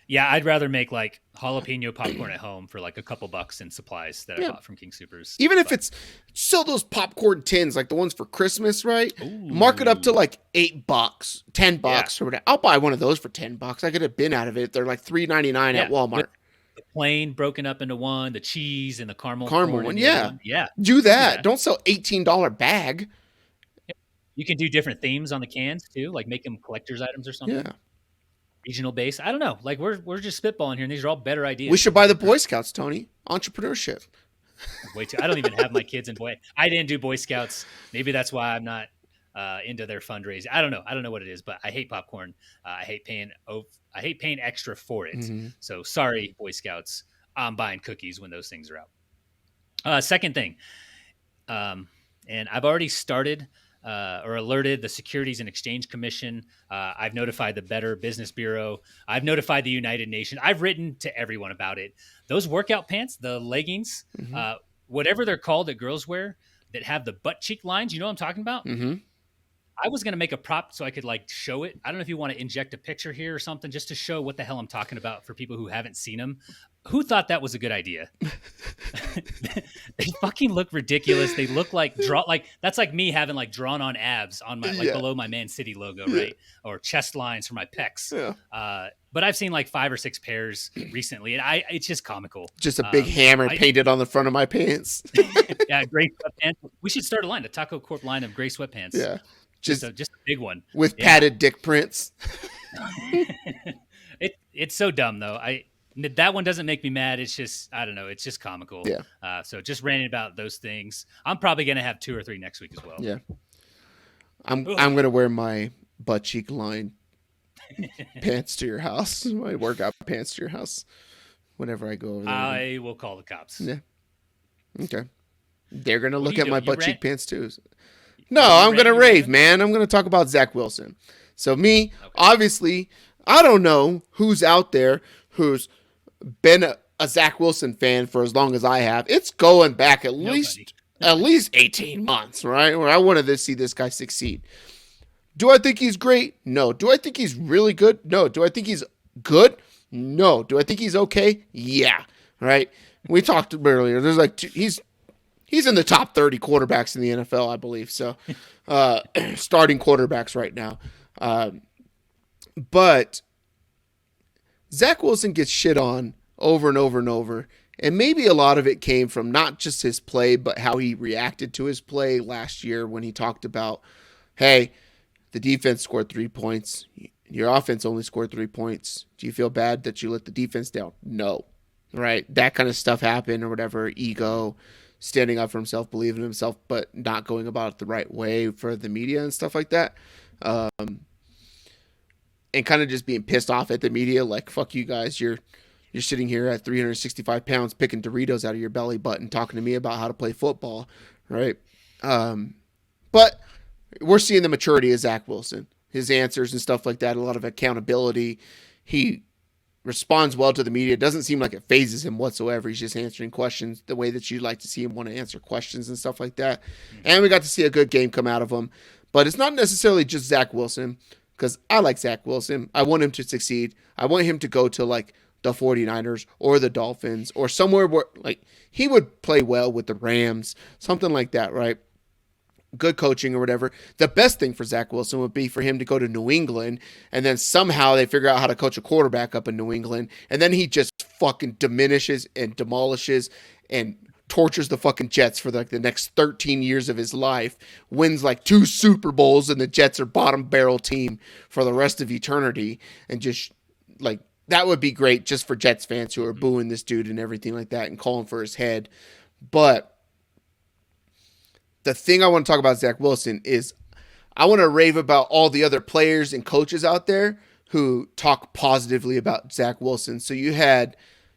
Yeah, I'd rather make like jalapeno popcorn at home for like a couple bucks in supplies that I bought from King Soopers. Even if it's sell those popcorn tins, like the ones for Christmas, right? Ooh. Mark it up to like $8, $10 or whatever. I'll buy one of those for $10. I get a bin out of it. They're like $3.99 at Walmart. The plain broken up into one, the cheese and the caramel one. Yeah. Yeah. Do that. Don't sell $18 bag. You can do different themes on the cans too, like make them collector's items or something. Yeah. Regional base. I don't know. Like we're just spitballing here, and these are all better ideas. We should buy the Boy Scouts, Tony. Entrepreneurship. Way too. I don't even have my kids in I didn't do Boy Scouts. Maybe that's why I'm not into their fundraising. I don't know. I don't know what it is, but I hate popcorn. I hate paying extra for it. Mm-hmm. So sorry, Boy Scouts. I'm buying cookies when those things are out. Second thing, and I've already started. Or alerted the Securities and Exchange Commission. I've notified the Better Business Bureau. I've notified the United Nations. I've written to everyone about it. Those workout pants, the leggings, whatever they're called that girls wear that have the butt cheek lines, you know what I'm talking about? Mm-hmm. I was going to make a prop so I could like show it. I don't know if you want to inject a picture here or something just to show what the hell I'm talking about for people who haven't seen them. Who thought that was a good idea? They fucking look ridiculous. They look like that's like me having like drawn on abs on my below my Man City logo, right? Or chest lines for my pecs. Yeah. But I've seen like 5 or 6 pairs recently, and it's just comical. Just a big hammer painted on the front of my pants. Yeah, gray sweatpants. We should start a line, a TacoCorp line of gray sweatpants. Yeah, just a big one with padded dick prints. It's so dumb though. That one doesn't make me mad. It's just, I don't know. It's just comical. Yeah. So just ranting about those things. I'm probably going to have 2 or 3 next week as well. Yeah. I'm going to wear my butt cheek line pants to your house, my workout pants to your house whenever I go over there. I will call the cops. Yeah. Okay. They're going to look at my butt cheek pants too. No, I'm going to rave, man. I'm going to talk about Zach Wilson. So obviously, I don't know who's out there who's been a Zach Wilson fan for as long as I have. It's going back at least 18 months, right? Where I wanted to see this guy succeed. Do I think he's great? No. Do I think he's really good? No. Do I think he's good? No. Do I think he's okay? Yeah. Right? We talked earlier. There's like he's in the top 30 quarterbacks in the NFL, I believe. So, starting quarterbacks right now. But Zach Wilson gets shit on over and over and over. And maybe a lot of it came from not just his play, but how he reacted to his play last year when he talked about, hey, the defense scored 3 points. Your offense only scored 3 points. Do you feel bad that you let the defense down? No. Right? That kind of stuff happened or whatever. Ego, standing up for himself, believing in himself, but not going about it the right way for the media and stuff like that. And kind of just being pissed off at the media, like, fuck you guys, you're sitting here at 365 pounds picking Doritos out of your belly button talking to me about how to play football, right? But we're seeing the maturity of Zach Wilson, his answers and stuff like that, a lot of accountability. He responds well to the media. It doesn't seem like it phases him whatsoever. He's just answering questions the way that you'd like to see him want to answer questions and stuff like that. And we got to see a good game come out of him. But it's not necessarily just Zach Wilson, because I like Zach Wilson. I want him to succeed. I want him to go to like the 49ers or the Dolphins or somewhere where like he would play well with the Rams, something like that, right? Good coaching or whatever. The best thing for Zach Wilson would be for him to go to New England and then somehow they figure out how to coach a quarterback up in New England and then he just fucking diminishes and demolishes and tortures the fucking Jets for like the next 13 years of his life, wins like 2 Super Bowls and the Jets are bottom barrel team for the rest of eternity, and just like that would be great just for Jets fans who are booing this dude and everything like that and calling for his head. But the thing I want to talk about Zach Wilson is I want to rave about all the other players and coaches out there who talk positively about Zach Wilson. So you had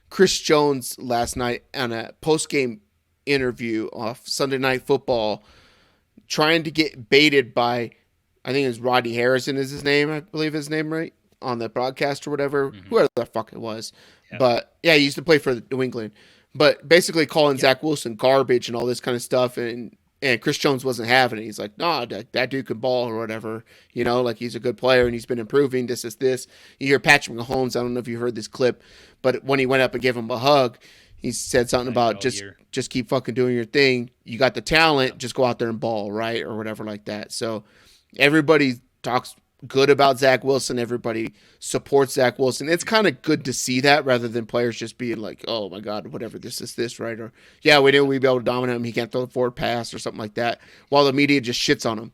Chris Jones last night on a post-game interview off Sunday Night Football trying to get baited by, I think it's Rodney Harrison is his name, I believe his name, right? On the broadcast or whatever, whoever the fuck it was. Yep. But yeah, he used to play for New England. But basically calling Zach Wilson garbage and all this kind of stuff, and Chris Jones wasn't having it. He's like, nah, that dude can ball or whatever. You know, like he's a good player and he's been improving. This is this. You hear Patrick Mahomes, I don't know if you heard this clip, but when he went up and gave him a hug, he said something about just keep fucking doing your thing. You got the talent, just go out there and ball, right? Or whatever like that. So everybody talks good about Zach Wilson. Everybody supports Zach Wilson. It's kind of good to see that rather than players just being like, oh my God, whatever, this is this, right? Or yeah, we knew we'd be able to dominate him. He can't throw the forward pass or something like that, while the media just shits on him.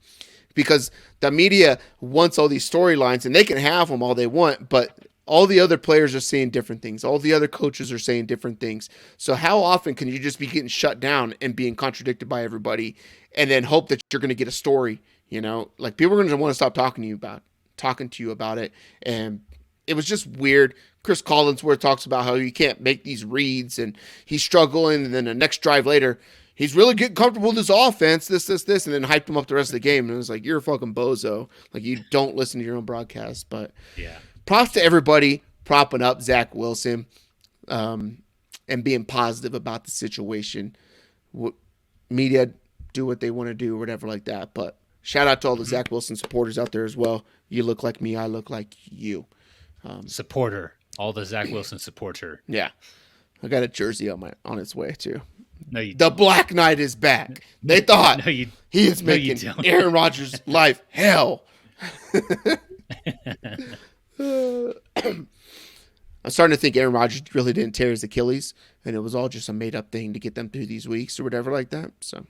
Because the media wants all these storylines and they can have them all they want, but all the other players are saying different things. All the other coaches are saying different things. So how often can you just be getting shut down and being contradicted by everybody and then hope that you're going to get a story? You know, like people are going to want to stop talking to you about it. And it was just weird. Chris Collinsworth talks about how you can't make these reads and he's struggling. And then the next drive later, he's really getting comfortable with this offense, this, and then hyped him up the rest of the game. And it was like, you're a fucking bozo. Like you don't listen to your own broadcast. But yeah, props to everybody propping up Zach Wilson and being positive about the situation. Media do what they want to do or whatever like that. But shout out to all the Zach Wilson supporters out there as well. You look like me. I look like you. Supporter. All the Zach Wilson supporter. Yeah. I got a jersey on its way too. No, you The don't. Black Knight is back. They thought No, you he is no, you making don't. Aaron Rodgers' life hell. I'm starting to think Aaron Rodgers really didn't tear his Achilles, and it was all just a made-up thing to get them through these weeks or whatever like that. So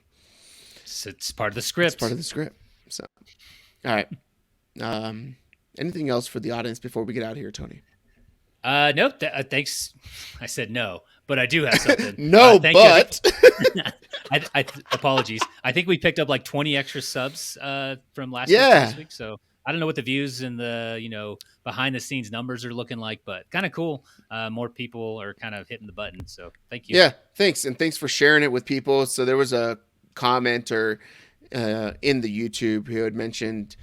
It's part of the script. it's part of the script. So, all right. Anything else for the audience before we get out of here, Tony? Nope. Thanks. I said no, but I do have something. No, thank but I apologies. I think we picked up like 20 extra subs from last week to this week. So I don't know what the views and the behind the scenes numbers are looking like, but kind of cool. More people are kind of hitting the button. So thank you. yeah, thanks, and thanks for sharing it with people. So there was a commenter in the YouTube who had mentioned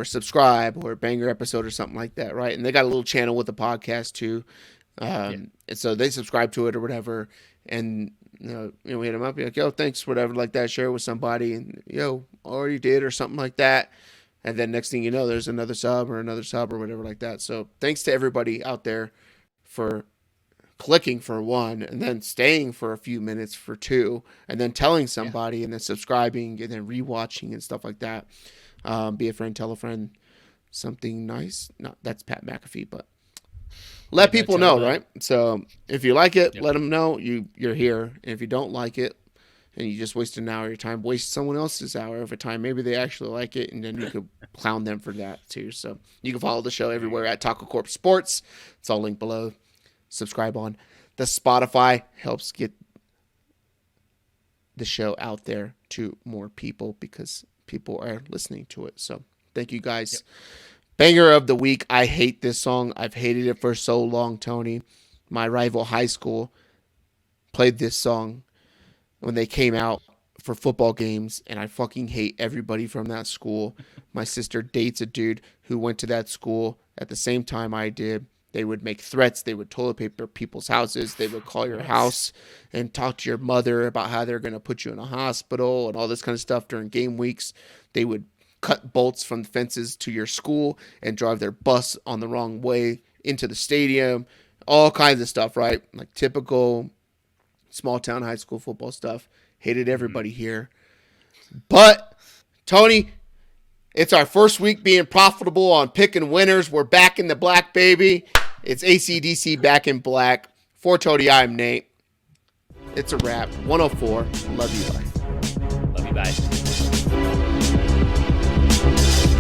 subscribe or banger episode or something like that, right? And they got a little channel with the podcast too, and so they subscribe to it or whatever. And we hit them up, be like, yo, thanks, whatever, like that. Share it with somebody, and already did or something like that. And then next thing you know, there's another sub or whatever like that. So thanks to everybody out there for clicking for one, and then staying for a few minutes for two, and then telling somebody, and then subscribing, and then rewatching and stuff like that. Be a friend, tell a friend, something nice. No, that's Pat McAfee, but let people know, right? So if you like it, let them know you're here. And if you don't like it, and you just wasted an hour of your time, waste someone else's hour of a time. Maybe they actually like it, and then you could clown them for that too. So you can follow the show everywhere at TacoCorp Sports. It's all linked below. Subscribe on the Spotify. Helps get the show out there to more people because people are listening to it. So thank you guys. Yep. Banger of the week. I hate this song. I've hated it for so long, Tony. My rival high school played this song when they came out for football games, and I fucking hate everybody from that school. My sister dates a dude who went to that school at the same time I did. They would make threats. They would toilet paper people's houses. They would call your house and talk to your mother about how they're going to put you in a hospital and all this kind of stuff during game weeks. They would cut bolts from the fences to your school and drive their bus on the wrong way into the stadium. All kinds of stuff, right? Like typical small town high school football stuff. Hated everybody here. But, Tony, it's our first week being profitable on picking winners. We're back in the black, baby. It's AC/DC back in black. For Tony, I'm Nate. It's a wrap. 104. Love you, bye. Love you, bye.